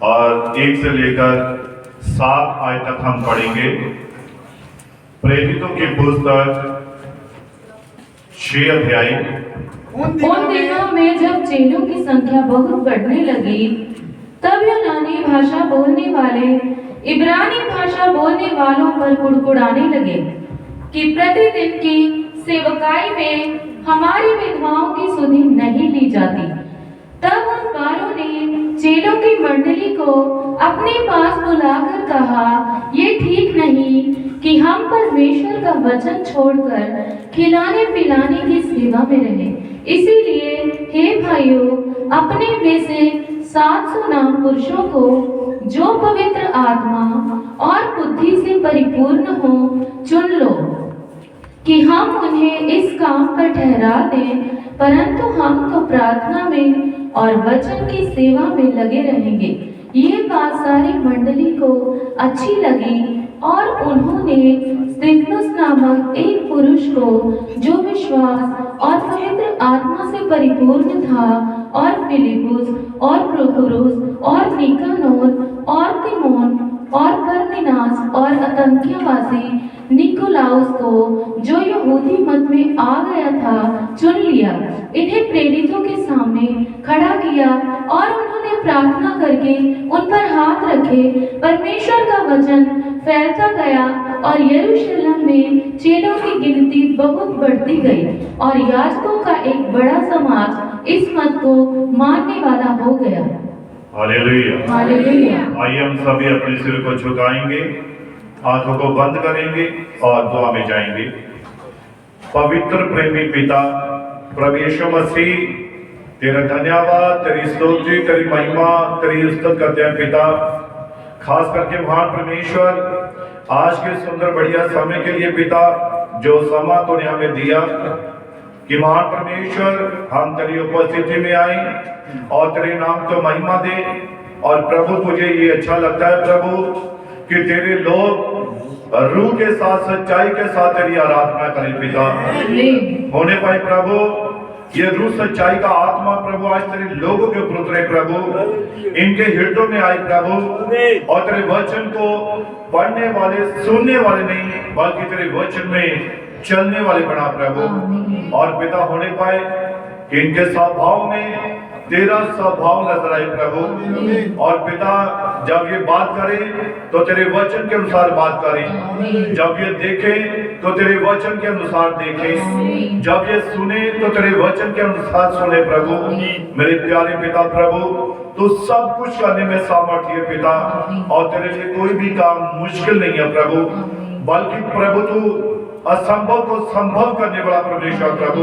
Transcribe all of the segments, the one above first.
और 1 से लेकर 7 आयत तक हम पढ़ेंगे। प्रेरितों की पुस्तक 6 अध्याय। उन दिनों में जब चेलों की संख्या बहुत बढ़ने लगी, तब यूनानी भाषा बोलने वाले इब्रानी भाषा बोलने वालों पर कुड़कुड़ाने लगे कि प्रतिदिन की सेवकाई में हमारी विधवाओं की सुधि नहीं ली जाती। तब उन बारों ने चेलों की मंडली को अपने पास बुलाकर कहा, ये ठीक नहीं कि हम परमेश्वर का वचन छोड़कर खिलाने पिलाने की सेवा में रहें। इसीलिए हे भाइयों, अपने में से 700 नाम पुरुषों को जो पवित्र आत्मा और बुद्धि से परिपूर्ण हो चुन लो कि हम उन्हें इस काम पर ठहरा दें, परंतु हम तो प्रार्थना में और वचन की सेवा में लगे रहेंगे। ये बात सारी मंडली को अच्छी लगी और उन्होंने स्तिफनुस नामक एक पुरुष को, जो विश्वास और पवित्र आत्मा से परिपूर्ण था, और फिलिपुस और प्रोखोरुस और निकानोर और तिमोन और परमिनास और अंताकियावासी निकोलाउस को, जो यहूदी मत में आ गया था, चुन लिया। इन्हें प्रेरितों के सामने खड़ा किया और उन्होंने प्रार्थना करके उन पर हाथ रखे। परमेश्वर का वचन फैलता गया और यरूशलेम में चेलों की गिनती बहुत बढ़ती गई और याजकों का एक बड़ा समाज इस मत को मानने वाला हो गया। हालेलुया। हालेलुया। आइए हम सभी अपने सिर को झुकाएंगे, आंखों को बंद करेंगे और दुआ में जाएंगे। पवित्र प्रेमी पिता प्रभु यीशु मसीह, तेरा धन्यवाद, तेरी स्तुति, तेरी महिमा, तेरी इज्जत करते हैं पिता। खास करके महान परमेश्वर, आज के सुंदर बढ़िया समय के लिए पिता, जो समा तूने हमें दिया कि महान परमेश्वर हम तेरी उपस्थिति में आए और तेरे नाम को महिमा दे। और प्रभु, तुझे ये अच्छा लगता है प्रभु कि तेरे लोग रूह के साथ, सच्चाई के साथ तेरी आराधना करें पिता। होने पाए प्रभु, ये रूह सच्चाई का आत्मा प्रभु आज तेरे लोगों के ऊपर उतरे प्रभु, इनके हृदयों में आए प्रभु, और तेरे वचन को पढ़ने वाले, सुनने वाले नहीं, बल्कि तेरे वचन में चलने वाले बना प्रभु। और पिता, होने पाए इनके स्वभाव में तेरा स्वभाव नजर आए प्रभु। और पिता, जब ये बात करें तो तेरे वचन के अनुसार बात करें, जब ये देखें तो तेरे वचन के अनुसार देखें, जब ये सुने तो तेरे वचन के अनुसार सुने प्रभु। मेरे प्यारे पिता प्रभु, तू सब कुछ करने में सामर्थ्य है पिता, और तेरे लिए कोई भी काम मुश्किल नहीं है प्रभु, बल्कि प्रभु तू असंभव को संभव करने वाला परमेश्वर प्रभु।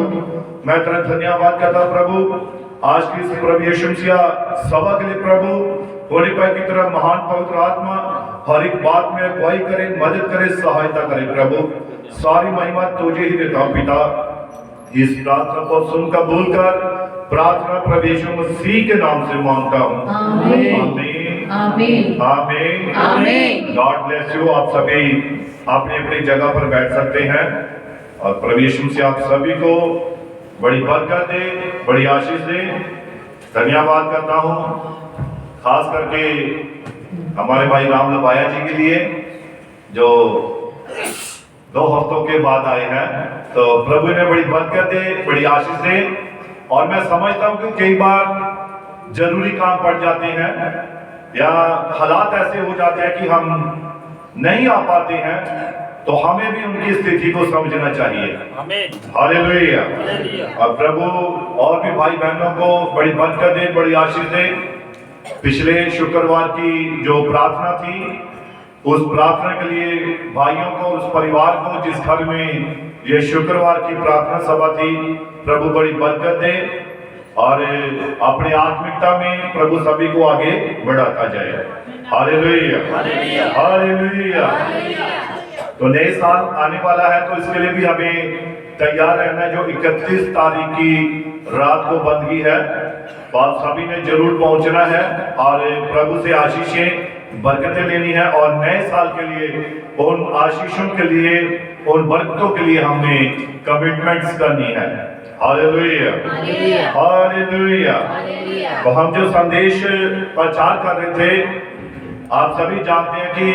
मैं तेरा धन्यवाद करता प्रभु आज की इस प्रभु यीशु मसीह सभा के लिए प्रभु। होने पाए की तरह महान पवित्र आत्मा हर एक बात में अगुवाई करे, मदद करे, सहायता करे प्रभु। सारी महिमा तुझे ही देता हूं पिता। इस प्रार्थना को सुन कबूल कर, प्रार्थना प्रभु यीशु मसीह के नाम से मांगता हूं। आमीन, आमीन, आमीन, आमीन। God bless you. आप सभी अपनी अपनी जगह पर बैठ सकते हैं और प्रभु यीशु मसीह आप सभी को बड़ी बरकत दे, बड़ी आशीष दे। धन्यवाद करता हूं खास करके हमारे भाई राम लबाया जी के लिए, जो 2 हफ्तों के बाद आए हैं। तो प्रभु ने बड़ी बरकत दे, बड़ी आशीष दे। और मैं समझता हूं कि कई बार जरूरी काम पड़ जाते हैं या हालात ऐसे हो जाते हैं कि हम नहीं आ पाते हैं, तो हमें भी उनकी स्थिति को समझना चाहिए। हालेलुया। और प्रभु और भी भाई बहनों को बड़ी बरकत दे, बड़ी आशीष दे। पिछले शुक्रवार की जो प्रार्थना थी, उस प्रार्थना के लिए भाइयों को, उस परिवार को जिस घर में ये शुक्रवार की प्रार्थना सभा थी, प्रभु बड़ी बरकत दे और अपनी आत्मिकता में प्रभु सभी को आगे बढ़ाता जाए। Hallelujah, hallelujah. तो नए साल आने वाला है, तो इसके लिए भी हमें तैयार रहना है। जो 31 तारीख की रात को बंदगी है, तो आप सभी ने जरूर पहुंचना है और प्रभु से आशीषें, बरकतें लेनी है। और नए साल के लिए, उन आशीषों के लिए, उन बरकतों के लिए हमने कमिटमेंट्स करनी है। Hallelujah, hallelujah. तो हम जो संदेश प्रचार कर रहे थे, आप सभी जानते हैं कि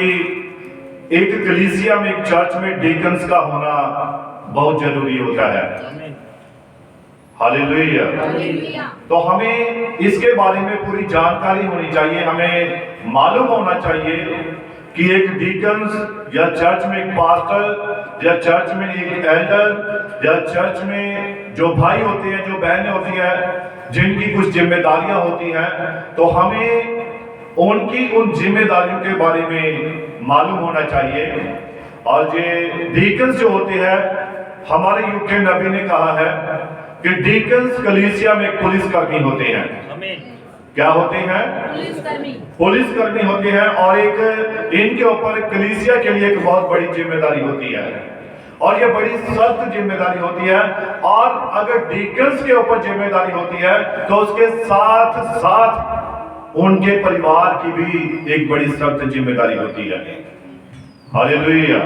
एक कलीसिया में, एक चर्च में डीकन्स का होना बहुत जरूरी होता है। हालेलुया। तो हमें इसके बारे में पूरी जानकारी होनी चाहिए, हमें मालूम होना चाहिए कि एक डीकन्स या चर्च में एक पास्टर या चर्च में एक एल्डर या चर्च में जो भाई होते हैं, जो बहनें होती हैं, जिनकी कुछ जिम्मेदारियां होती हैं, तो हमें उनकी उन जिम्मेदारियों के बारे में मालूम होना चाहिए। और ये डीकन्स जो होते हैं, हमारे युग के नबी ने कहा है कि डीकन्स कलीसिया में पुलिसकर्मी होते हैं। क्या होते हैं? पुलिसकर्मी होते हैं। और एक इनके ऊपर कलीसिया के लिए एक बहुत बड़ी जिम्मेदारी होती है, और ये बड़ी सख्त जिम्मेदारी होती है। और अगर डीकन्स के ऊपर जिम्मेदारी होती है, तो उसके साथ साथ उनके परिवार की भी एक बड़ी सख्त जिम्मेदारी होती है। हालेलुया।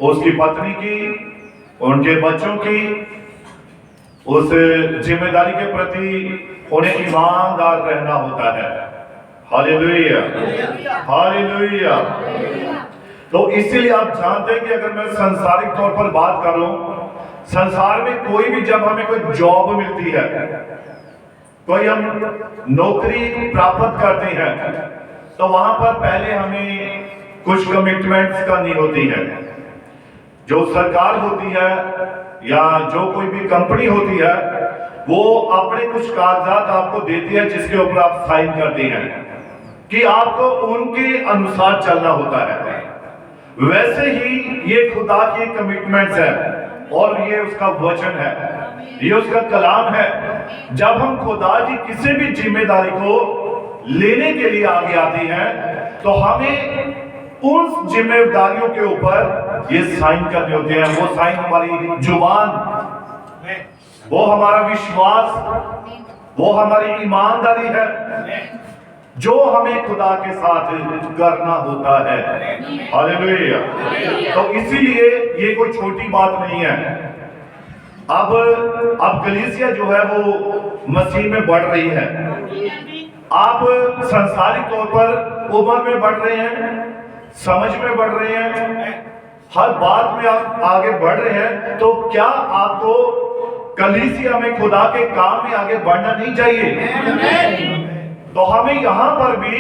उसकी पत्नी की, उनके बच्चों की, उस जिम्मेदारी के प्रति उन्हें ईमानदार रहना होता है। Hallelujah, hallelujah. तो इसीलिए आप जानते हैं कि अगर मैं सांसारिक तौर पर बात करूं, संसार में कोई भी, जब हमें कोई जॉब मिलती है, कोई हम नौकरी प्राप्त करते हैं, तो वहां पर पहले हमें कुछ कमिटमेंट्स करनी होती है। जो सरकार होती है या जो कोई भी कंपनी होती है, वो अपने कुछ कागजात आपको देती है, जिसके ऊपर आप साइन करते हैं कि आपको उनके अनुसार चलना होता है। वैसे ही ये खुदा की कमिटमेंट्स है, और ये उसका वचन है, ये उसका कलाम है। जब हम खुदा की किसी भी जिम्मेदारी को लेने के लिए आगे आते हैं, तो हमें उन जिम्मेदारियों के ऊपर ये साइन करने होते हैं। वो साइन हमारी जुबान, वो हमारा विश्वास, वो हमारी ईमानदारी है, जो हमें खुदा के साथ करना होता है। हालेलुया। तो इसीलिए ये कोई छोटी बात नहीं है। अब कलीसिया जो है वो मसीह में बढ़ रही है। आप सांसारिक तौर पर उम्र में बढ़ रहे हैं, समझ में बढ़ रहे हैं, हर बात में आप आगे बढ़ रहे हैं, तो क्या आपको कलीसिया में खुदा के काम में आगे बढ़ना नहीं चाहिए? तो हमें यहां पर भी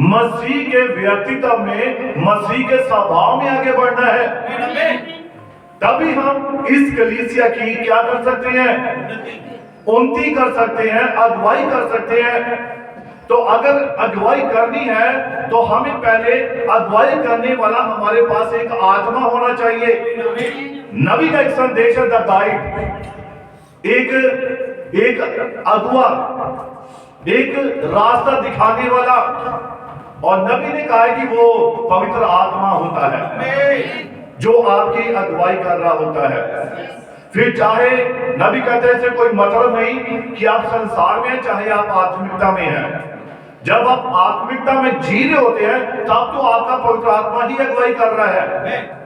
मसीह के व्यक्तित्व में, मसीह के स्वभाव में आगे बढ़ना है। तभी हम इस कलीसिया की क्या कर सकते हैं? उन्नति कर सकते हैं, अगुवाई कर सकते हैं। तो अगर अगुवाई करनी है, तो हमें पहले अगुवाई करने वाला हमारे पास एक आत्मा होना चाहिए। नबी का एक संदेश है, द गाइड, एक अगुआ, एक रास्ता दिखाने वाला। और नबी ने कहा है कि वो पवित्र आत्मा होता है, जो आपकी अगुवाई कर रहा होता है। फिर चाहे नबी कहते हैं इससे कोई मतलब नहीं कि आप संसार में हैं, चाहे आप आत्मिकता में हैं। जब आप आत्मिकता में जी रहे होते हैं, तब तो आपका पवित्र आत्मा ही अगुवाई कर रहा है।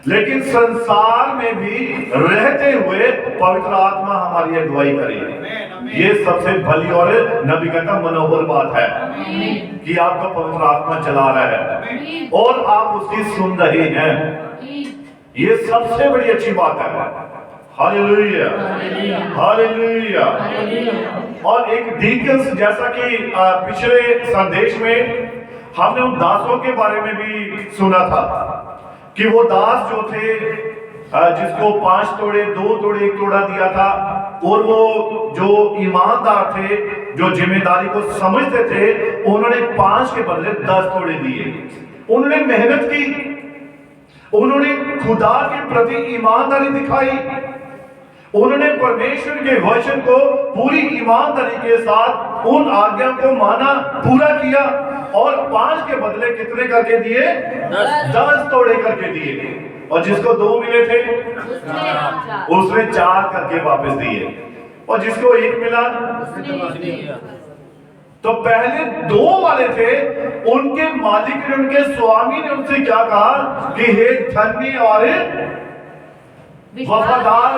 लेकिन संसार में भी रहते हुए पवित्र आत्मा हमारी अगुवाई करे। ये सबसे भली और नबी कहता मनोहर बात है कि आपका पवित्र आत्मा चला रहा है और आप उसकी सुन रहे हैं। ये सबसे बड़ी अच्छी बात है। Hallelujah, hallelujah. और एक डीकन्स, जैसा कि पिछले संदेश में हमने उन दासों के बारे में भी सुना था कि वो दास जो थे, जिसको 5 तोड़े, 2 तोड़े, 1 तोड़ा दिया था, और वो जो ईमानदार थे, जो जिम्मेदारी को समझते थे, उन्होंने 5 के बदले 10 तोड़े दिए। उन्होंने मेहनत की, उन्होंने खुदा के प्रति ईमानदारी दिखाई, उन्होंने परमेश्वर के वचन को पूरी ईमानदारी के साथ उन आज्ञा को माना, पूरा किया, और 5 के बदले कितने करके दिए? 10 तोड़े करके दिए। और जिसको 2 मिले थे उसने 4 करके वापस दिए, और जिसको 1 मिला तो पहले 2 वाले थे, उनके मालिक ने, उनके स्वामी ने उनसे क्या कहा कि हे धन्य और वफादार,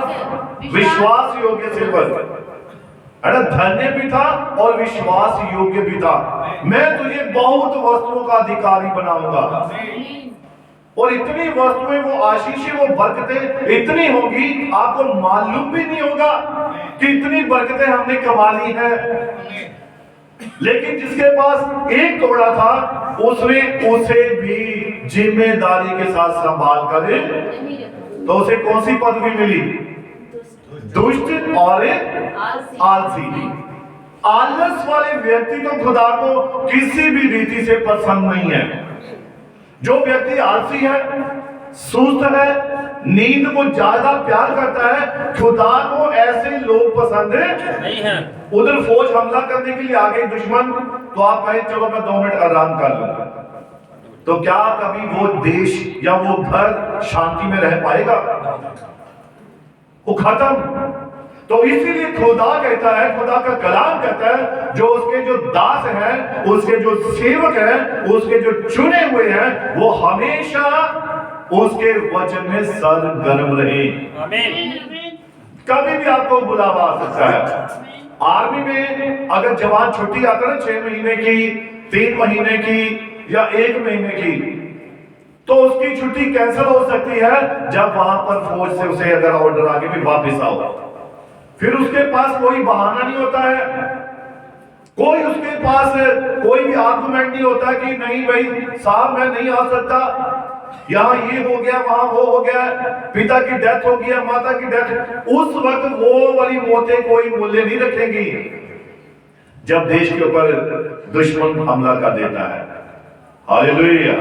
विश्वास योग्य सेवक, है ना, धन्य भी था और विश्वास योग्य भी था। मैं तुझे बहुत वस्तुओं का अधिकारी बनाऊंगा। और इतनी वस्तुएं, वो आशीषें, वो बरकतें इतनी होंगी, आपको मालूम भी नहीं होगा कि इतनी बरकतें हमने कमा ली है। लेकिन जिसके पास एक टुकड़ा था, उसने उसे भी जिम्मेदारी के साथ संभाल कर, तो उसे कौन सी पदवी मिली? दुष्ट और आलसी। आलस वाले व्यक्ति तो खुदा को किसी भी रीति से पसंद नहीं है। जो व्यक्ति आलसी है, सुस्त है, नींद को ज्यादा प्यार करता है, खुदा को ऐसे लोग पसंद नहीं है। उधर फौज हमला करने के लिए आ गई दुश्मन, तो आप कहें चलो मैं 2 मिनट आराम कर लूंगा, तो क्या कभी वो देश या वो घर शांति में रह पाएगा? वो खत्म। तो इसीलिए खुदा कहता है, खुदा का कलाम कहता है, जो उसके जो दास हैं, उसके जो सेवक हैं, उसके जो चुने हुए हैं, वो हमेशा उसके वचन में सरगर्म रहे। कभी भी आपको बुलावा आ सकता है। आर्मी में अगर जवान छुट्टी आता है 6 महीने की, 3 महीने की या 1 महीने की, तो उसकी छुट्टी कैंसिल हो सकती है जब वहां पर फौज से उसे अगर ऑर्डर आगे भी वापस आओ। फिर उसके पास कोई बहाना नहीं होता है, कोई उसके पास कोई भी आर्गुमेंट नहीं होता कि नहीं भाई साहब मैं नहीं आ सकता, यहाँ ये हो गया, वहां वो हो गया, पिता की डेथ हो गया, माता की डेथ। उस वक्त वो वाली मौतें कोई मूल्य नहीं रखेंगी जब देश के ऊपर दुश्मन हमला कर देता है। हालेलुया।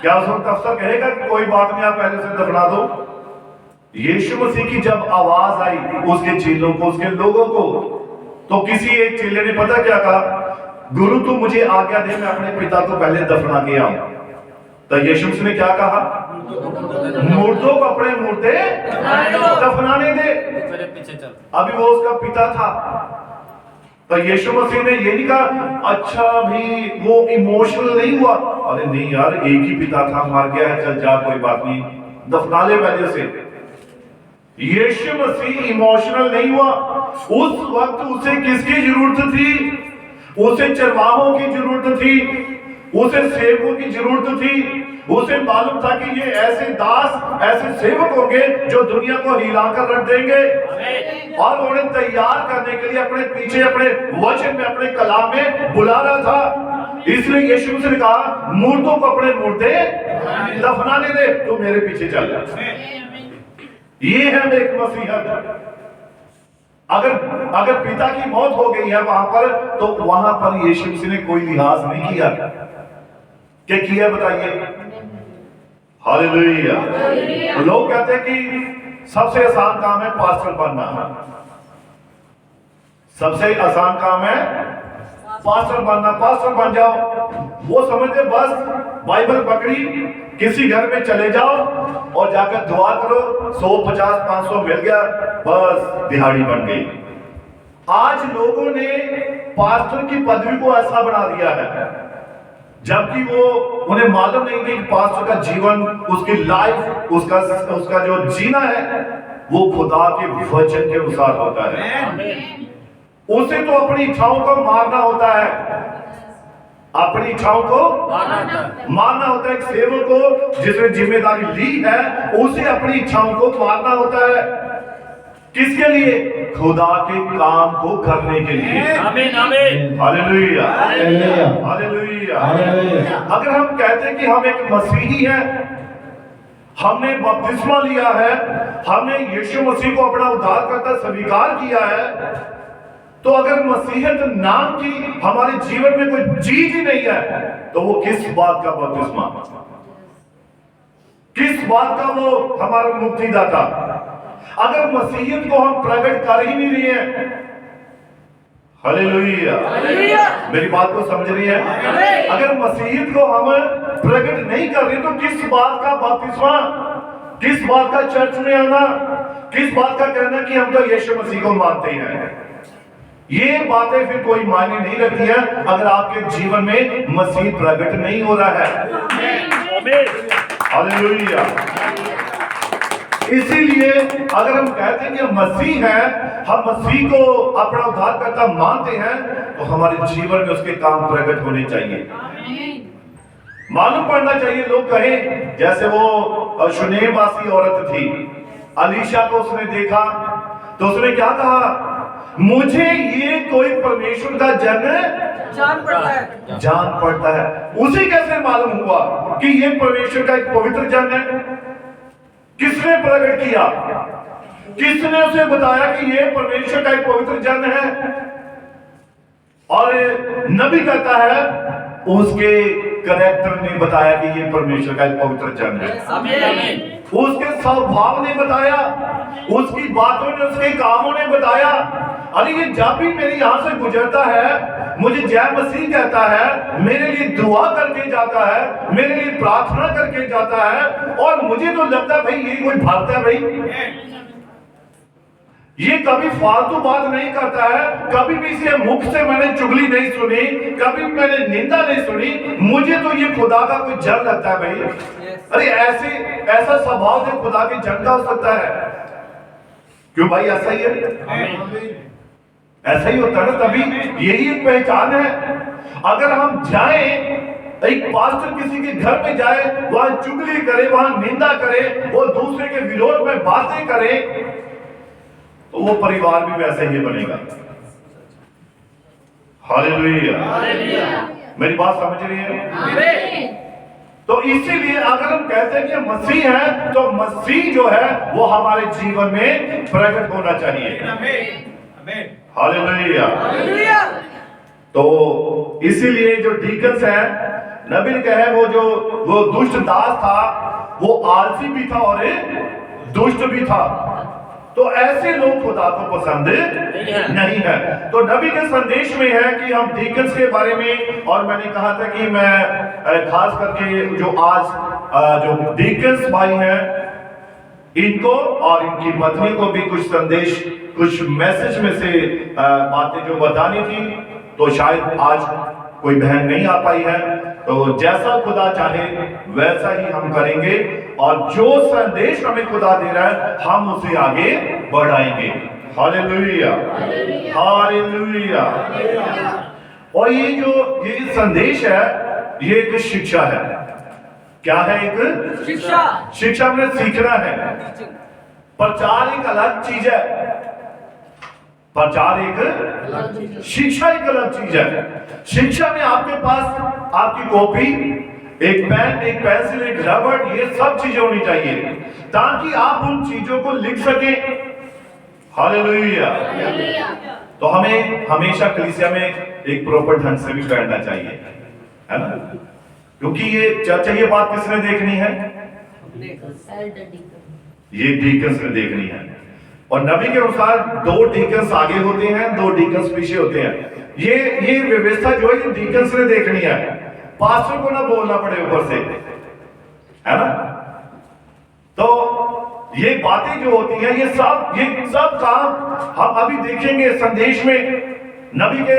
क्या उस वक्त अफसर कहेगा कि कोई बात नहीं, आप पहले से दफना दो? यीशु मसीह की जब आवाज आई उसके चेलों को, उसके लोगों को, तो किसी एक चेले ने पता क्या कहा? गुरु तू मुझे आज्ञा दे, मैं अपने पिता को पहले दफना के आऊं। तो यीशु मसीह ने क्या कहा? मुर्दों को अपने मुर्दे दफनाने दे। अभी वो उसका पिता था। तो यीशु मसीह ने ये नहीं कहा अच्छा भी वो इमोशनल नहीं हुआ, अरे नहीं यार एक ही पिता था, मर गया है, चल जा कोई बात नहीं, दफना ले पहले से। यीशु मसीह इमोशनल नहीं हुआ। उस वक्त उसे किसकी जरूरत थी? उसे चरवाहों की जरूरत थी, उसे सेवकों की जरूरत थी। उसे मालूम था कि ये ऐसे दास, ऐसे सेवक होंगे जो दुनिया को हिलाकर रख देंगे, और उन्हें तैयार करने के लिए अपने पीछे, अपने वचन में, अपने कलाम में बुला रहा था। इसलिए यीशु ने कहा मुर्दों को अपने मुर्दे दफनाने दे, तो मेरे पीछे चल जा। ये है एक मसीहत। अगर पिता की मौत हो गई है वहां पर, तो वहां पर यीशु मसीह ने कोई लिहाज नहीं किया। क्या किया बताइए? हालेलुया। लोग कहते हैं कि सबसे आसान काम है पास्टर बनना, सबसे आसान काम है पास्टर बनना, पास्टर बन जाओ। वो समझते बस बाइबल पकड़ी, किसी घर में चले जाओ और जाकर दुआ करो, 100, 50, 500 मिल गया, बस दिहाड़ी बन गई। आज लोगों ने पास्टर की पदवी को ऐसा बना दिया है, जबकि वो उन्हें मालूम नहीं कि पास्टर का जीवन, उसकी लाइफ, उसका जो जीना है वो खुदा के वचन के अनुसार होता है। उसे तो अपनी इच्छाओं को मारना होता है, अपनी इच्छाओं को मारना होता है। एक सेवक को जिसने जिम्मेदारी ली है, उसे अपनी इच्छाओं को मारना होता है। किसके लिए? खुदा के काम को करने के लिए। आमीन आमीन। Hallelujah hallelujah. अगर हम कहते हैं कि हम एक मसीही हैं, हमने बपतिस्मा लिया है, हमने यीशु मसीह को अपना उद्धारकर्ता स्वीकार किया है, तो अगर मसीहत नाम की हमारे जीवन में कोई चीज ही नहीं है, तो वो किस बात का बपतिस्मा, किस बात का वो हमारा मुक्तिदाता? अगर मसीहत को हम प्रकट कर ही नहीं रहे हैं, हालेलुया, मेरी बात को समझ रही है? अगर मसीहत को हम प्रकट नहीं कर रहे, तो किस बात का बपतिस्मा, किस बात का चर्च में आना, किस बात का कहना कि हम तो यीशु मसीह को मानते हैं? ये बातें फिर कोई मायने नहीं रखती है अगर आपके जीवन में मसीह प्रकट नहीं हो रहा है। हालेलुया। इसीलिए अगर हम कहते हैं कि हम मसीह हैं, हम मसीह को अपना उद्धारकर्ता मानते हैं, तो हमारे जीवन में उसके काम प्रकट होने चाहिए, मालूम पड़ना चाहिए। लोग कहें जैसे वो शुनेमवासी औरत थी, अलीशा को उसने देखा तो उसने क्या कहा, मुझे ये कोई परमेश्वर का जन जान पड़ता है। उसे कैसे मालूम हुआ कि ये परमेश्वर का एक पवित्र जन है? किसने प्रकट किया? किसने उसे बताया कि ये परमेश्वर का एक पवित्र जन है? और नबी कहता है उसके कैरेक्टर ने बताया कि ये परमेश्वर का एक पवित्र जन है। उसके स्वभाव ने बताया, उसकी बातों ने, उसके कामों ने बताया। अरे ये जब भी मेरे यहां से गुजरता है, मुझे जय मसीह कहता है, मेरे लिए दुआ करके जाता है, मेरे लिए प्रार्थना करके जाता है, और मुझे तो लगता है भाई ये कोई भक्त है भाई। ये कभी फालतू बात नहीं करता है, कभी भी इसे मुख से मैंने चुगली नहीं सुनी, कभी मैंने निंदा नहीं सुनी। मुझे तो ये खुदा का कोई जन लगता है भाई। अरे ऐसा स्वभाव से खुदा के जन का हो सकता है? क्यों भाई? ऐसा ही है, ऐसा ही होता है ना। तभी यही एक पहचान है। अगर हम जाएं, एक पास्टर किसी के घर में जाए, वहां चुगली करे, वहां निंदा करे, वो दूसरे के विरोध में बातें करे, तो वो परिवार भी वैसे ही बनेगा। हालेलुया। मेरी बात समझ रही है? तो इसीलिए अगर हम कहते हैं कि मसीह है, तो मसीह जो है वो हमारे जीवन में प्रकट होना चाहिए। हालेलुया। तो इसीलिए जो डीकन्स है, नबी ने कहा, वो दुष्ट दास था, वो आलसी भी था और दुष्ट भी था। तो ऐसे लोग खुदा को पसंद नहीं है। तो नबी के संदेश में है कि हम डीकन्स के बारे में, और मैंने कहा था कि मैं खास करके जो आज जो डीकन्स भाई हैं, इनको और इनकी पत्नी को भी कुछ संदेश, कुछ मैसेज में से बातें जो बतानी थी, तो शायद आज कोई बहन नहीं आ पाई है। तो जैसा खुदा चाहे वैसा ही हम करेंगे, और जो संदेश हमें खुदा दे रहा है हम उसे आगे बढ़ाएंगे। Hallelujah, hallelujah. और ये संदेश है, ये एक शिक्षा है। क्या है? एक शिक्षा में सीखना है। प्रचार एक अलग चीज है, प्रचार एक, शिक्षा एक अलग चीज है। शिक्षा में आपके पास आपकी कॉपी, एक पेन, एक पेंसिल, एक रबड़, ये सब चीजें होनी चाहिए ताकि आप उन चीजों को लिख सकें। हालेलुया। तो हमें हमेशा कलीसिया में एक प्रॉपर ढंग से भी बैठना चाहिए, है ना? क्योंकि ये चर्चा, ये बात किसने देखनी है? ये डीकन्स ने देखनी है। और नबी के अनुसार 2 डीकन्स आगे होते हैं, 2 डीकन्स पीछे होते हैं। ये व्यवस्था जो है, ये डीकन्स ने देखनी है। पास्टर को ना बोलना पड़े ऊपर से, है ना? तो ये बातें जो होती हैं, ये सब काम हम अभी देखेंगे संदेश में, नबी के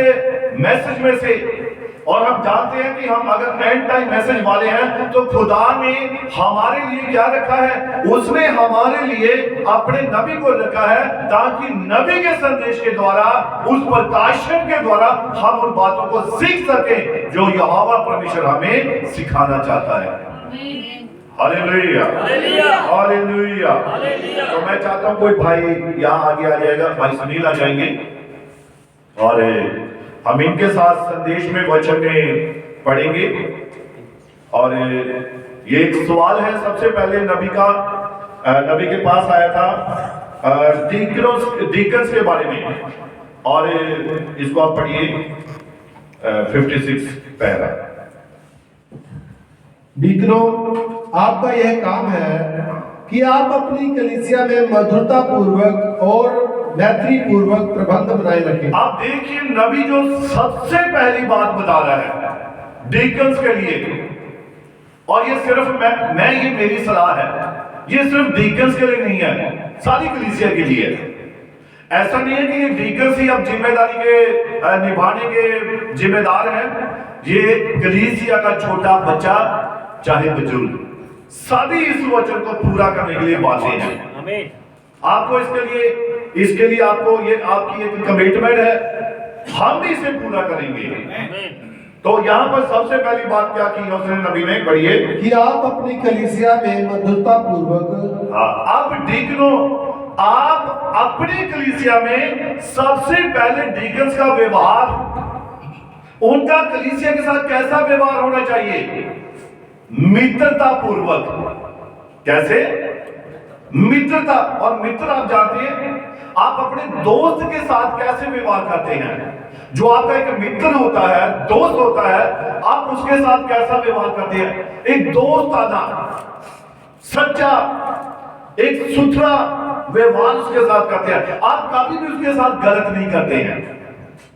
मैसेज में से। और हम जानते हैं कि हम अगर एंड टाइम मैसेज वाले हैं, तो खुदा ने हमारे लिए क्या रखा है? उसने हमारे लिए अपने नबी को रखा है, ताकि नबी के संदेश के द्वारा, उस प्रकाशन के द्वारा हम उन बातों को सीख सकें जो यहोवा परमेश्वर हमें सिखाना चाहता है। Hallelujah, hallelujah. तो मैं चाहता हूं कोई भाई यहाँ आगे आ जाएगा, भाई सुनील आ जाएंगे, और हम इनके साथ संदेश में वचन में पढ़ेंगे। और ये एक सवाल है, सबसे पहले नबी के पास आया था डीकन्स के बारे में, और इसको आप पढ़िए 56 पैरा। डीकनों, आपका यह काम है कि आप अपनी कलीसिया में मधुरता पूर्वक और मैत्री पूर्वक प्रबंध बनाए रखें। आप देखिए, नबी जो सबसे पहली बात बता रहा है डीकन्स के लिए, और ये सिर्फ मैं ये मेरी सलाह है, ये सिर्फ डीकन्स के लिए नहीं है, सारी कलीसिया के लिए। ऐसा नहीं है कि ये डीकन्स ही अब जिम्मेदारी के निभाने के जिम्मेदार हैं। ये कलीसिया का छोटा बच्चा, चाहे बुजुर्ग, सभी इस वचन को पूरा करने के लिए बाध्य हैं। आपको इसके लिए आपको ये आपकी एक कमिटमेंट है, हम भी इसे पूरा करेंगे। तो यहाँ पर सबसे पहली बात क्या की है उसने नबी ने, पढ़िए कि आप अपनी कलीसिया में मधुरता पूर्वक। अब डीकनो, आप अपनी कलीसिया में सबसे पहले डीकन्स का व्यवहार, उनका कलीसिया के साथ कैसा व्यवहार होना चाहिए? मित्रता पूर्वक। कैसे? मित्रता। और मित्र आप जानते हैं, आप अपने दोस्त के साथ कैसे व्यवहार करते हैं। जो आपका एक मित्र होता है, दोस्त होता है, आप उसके साथ कैसा व्यवहार करते हैं? एक दोस्ताना, सच्चा, एक सुथरा व्यवहार उसके साथ करते हैं। आप कभी भी उसके साथ गलत नहीं करते हैं,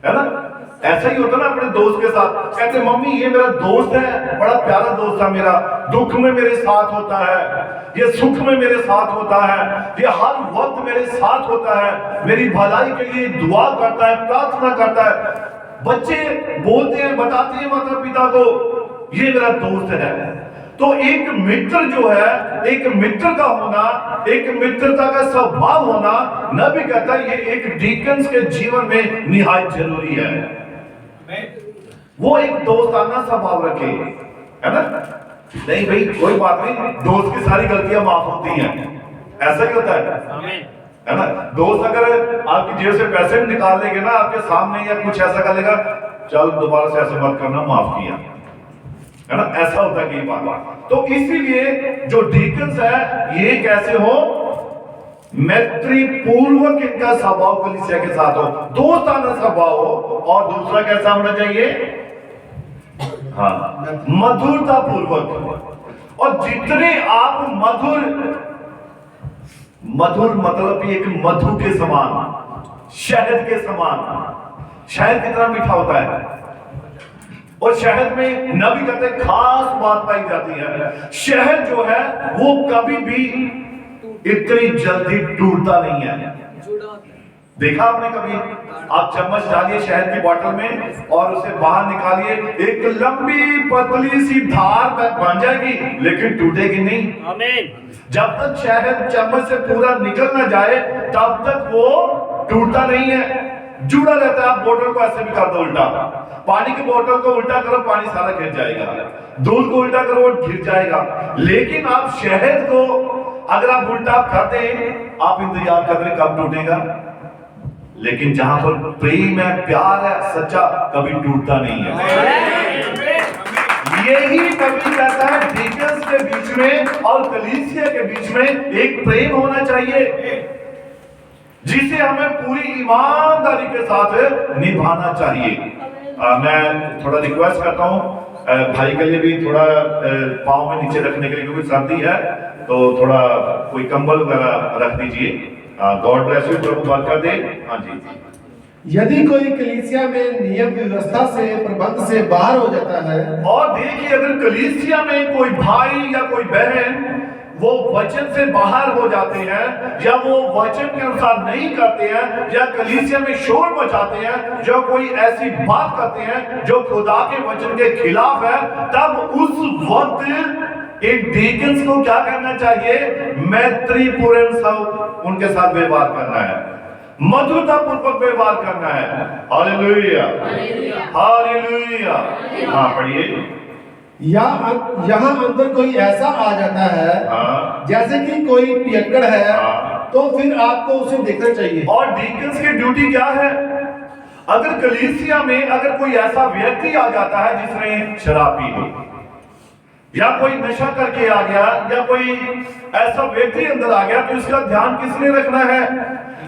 है ना? ऐसा ही होता ना अपने दोस्त के साथ, कहते मम्मी ये मेरा दोस्त है, बड़ा प्यारा दोस्त है मेरा, दुख में मेरे साथ होता है, ये सुख में मेरे साथ होता है, ये हर वक्त मेरे साथ होता है, मेरी भलाई के लिए दुआ करता है, प्रार्थना करता है। बच्चे बोलते हैं, बताते हैं माता पिता को, ये मेरा दोस्त है। तो एक मित्र जो है, एक मित्र का होना, एक मित्रता का स्वभाव होना, नबी कहता है ये एक डीकन्स के जीवन में निहायत जरूरी है। वो एक दोस्ताना स्वभाव रखे, है ना? नहीं भाई कोई बात नहीं, दोस्त की सारी गलतियां माफ होती हैं, ऐसा ही होता है ना? दोस्त अगर आपकी जेब से पैसे भी निकाल लेंगे ना आपके सामने, या कुछ ऐसा कर लेगा, चल दोबारा से ऐसा मत करना, माफ किया, है ना? ऐसा होता है कई बार। तो इसीलिए जो डीकन्स है ये कैसे हो? मैत्री पूर्वक इनका स्वभाव कलीसिया के साथ हो, दोस्ताना स्वभाव हो। और दूसरा कैसा होना चाहिए? हाँ, मधुरता पूर्वक। और जितने आप मधुर मतलब एक मधु के समान, शहद के समान। शहद कितना मीठा होता है, और शहद में नबी कहते हैं खास बात पाई जाती है, शहद जो है वो कभी भी इतनी जल्दी टूटता नहीं है। देखा आपने कभी? आप चम्मच डालिए शहद की बोतल में और उसे बाहर निकालिए, एक लंबी पतली सी धार बन जाएगी, लेकिन टूटेगी नहीं। जब तक शहद चम्मच से पूरा निकल ना जाए तब तक वो टूटता नहीं है, जुड़ा रहता है। आप बोतल को ऐसे भी कर दो उल्टा, पानी की बोतल को उल्टा करो, पानी सारा गिर जाएगा, दूध को उल्टा करो, वो गिर जाएगा। लेकिन आप शहद को अगर आप उल्टा कर दें, आप इंतजार कर रहे कब टूटेगा। लेकिन जहां पर प्रेम है, प्यार है, सच्चा, कभी टूटता नहीं है। यही नबी कहता है डीकन्स के बीच में और कलीसिया के बीच में एक प्रेम होना चाहिए, जिसे हमें पूरी ईमानदारी के साथ निभाना चाहिए। मैं थोड़ा रिक्वेस्ट करता हूं भाई के लिए भी थोड़ा पाँव में नीचे रखने के लिए, क्योंकि सर्दी है, तो थोड़ा कोई कंबल वगैरह रख दीजिए। गॉड ब्लेस यू, प्रभु बरकत दे। हाँ जी। यदि कोई कलीसिया में नियम व्यवस्था से, प्रबंध से बाहर हो जाता है, और देखिए अगर कलीसिया में कोई भाई या कोई बहन वो वचन से बाहर हो जाते हैं, या वो वचन के अनुसार नहीं करते हैं, या कलीसिया में शोर मचाते हैं, जो कोई ऐसी बात करते हैं जो खुदा के वचन के खिलाफ है, तब उस वक्त एक डीकन्स को क्या करना चाहिए? मैत्रीपूर्ण उनके साथ व्यवहार करना है, मधुरता पूर्वक व्यवहार करना है। Hallelujah, hallelujah. हाँ पढ़िए। यहाँ अंदर कोई ऐसा आ जाता है जैसे कि कोई पियक्कड़ है, तो फिर आपको उसे देखना चाहिए। और डीकन्स की ड्यूटी क्या है? अगर कलीसिया में अगर कोई ऐसा व्यक्ति आ जाता है जिसने शराब पी ली, या कोई नशा करके आ गया, या कोई ऐसा व्यक्ति अंदर आ गया, तो इसका ध्यान किसने रखना है?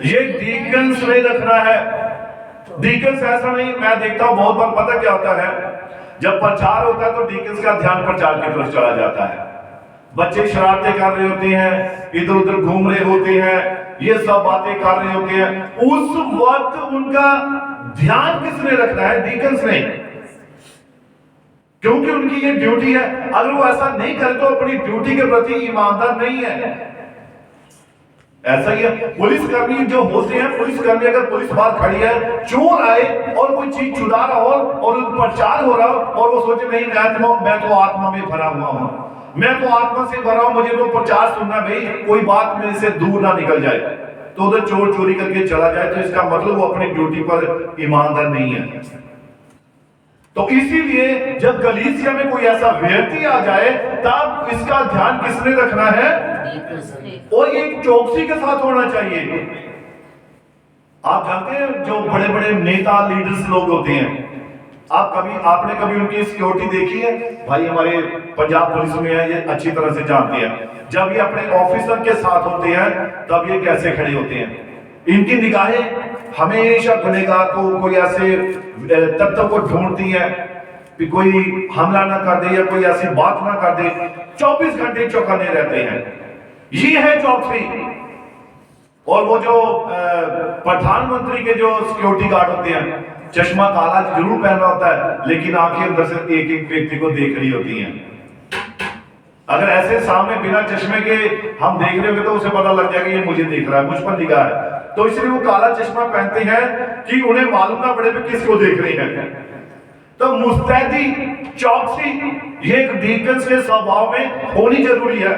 ये डीकन्स ने रखना है। डीकन्स ऐसा नहीं, मैं देखता हूं बहुत बार पता क्या होता है, जब प्रचार होता है तो डीकन्स का ध्यान प्रचार की तरफ चला जाता है। बच्चे शरारतें कर रहे होते हैं, इधर उधर घूम रहे होते हैं, ये सब बातें कर रहे होते हैं, उस वक्त उनका ध्यान किसने रखना है? डीकन्स ने, क्योंकि उनकी ये ड्यूटी है। अगर वो ऐसा नहीं करे तो अपनी ड्यूटी के प्रति ईमानदार नहीं है। ऐसा ही है, पुलिस कर्मी जो होते हैं, पुलिस कर्मी अगर पुलिस बाहर खड़ी है, चोर आए और कोई चीज चुरा रहा हो और प्रचार हो रहा हो, और वो सोचे नहीं मैं तो आत्मा में भरा हुआ हूं, मैं तो आत्मा से भरा हूं, मुझे तो प्रचार सुनना भाई, कोई बात मेरे से दूर ना निकल जाए। तो उधर चोर चोरी करके चला जाए तो इसका मतलब वो अपनी ड्यूटी पर ईमानदार नहीं है। तो इसीलिए जब कलीसिया में कोई ऐसा व्यक्ति आ जाए तब इसका ध्यान किसने रखना है, और ये चौकसी के साथ होना चाहिए। आप जानते हैं जो बड़े बड़े नेता लीडर्स लोग होते हैं, आपने कभी उनकी सिक्योरिटी देखी है? भाई हमारे पंजाब पुलिस में है, ये अच्छी तरह से जानते हैं। जब ये अपने ऑफिसर के साथ होते हैं तब ये कैसे खड़े होते हैं, इनकी निगाहें हमेशा गुनहगार को, कोई ऐसे तत्व को ढूंढती है कि कोई हमला ना कर दे या कोई ऐसी बात ना कर दे। 24 घंटे चौकन्ने रहते हैं, ये है चौकसी। और वो जो प्रधानमंत्री के जो सिक्योरिटी गार्ड होते हैं, चश्मा काला जरूर पहना होता है लेकिन आंखें अंदर से एक एक व्यक्ति को देख रही होती हैं। अगर ऐसे सामने बिना चश्मे के हम देख रहे होंगे तो उसे पता लग जाएगा ये मुझे देख रहा है, मुझ पर निगाह है। तो इसलिए वो काला चश्मा पहनते हैं कि उन्हें मालूम ना पड़े किसको देख रहे हैं। तो मुस्तैदी, चौकसी, ये एक डीकन्स के स्वभाव में होनी जरूरी है।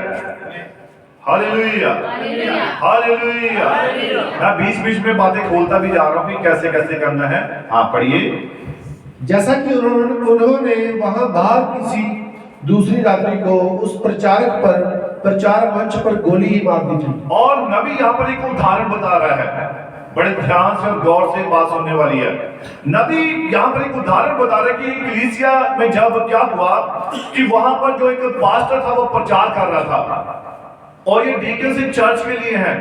Hallelujah, hallelujah. मैं बीच बीच में बातें खोलता भी जा रहा हूँ कि कैसे कैसे करना है। हाँ पढ़िए। जैसा कि उन्होंने वहां बाहर किसी दूसरी रात्रि को उस प्रचार मंच पर गोली ही मार दी थी। और नबी यहाँ पर एक उदाहरण बता रहा है, बड़े ध्यान से और गौर से बात सुनने वाली है। नबी यहाँ पर एक उदाहरण बता रहा है कि कलीसिया में जब क्या हुआ कि वहां पर जो एक पास्टर था वो प्रचार कर रहा था, और ये डीकन से चर्च के लिए है।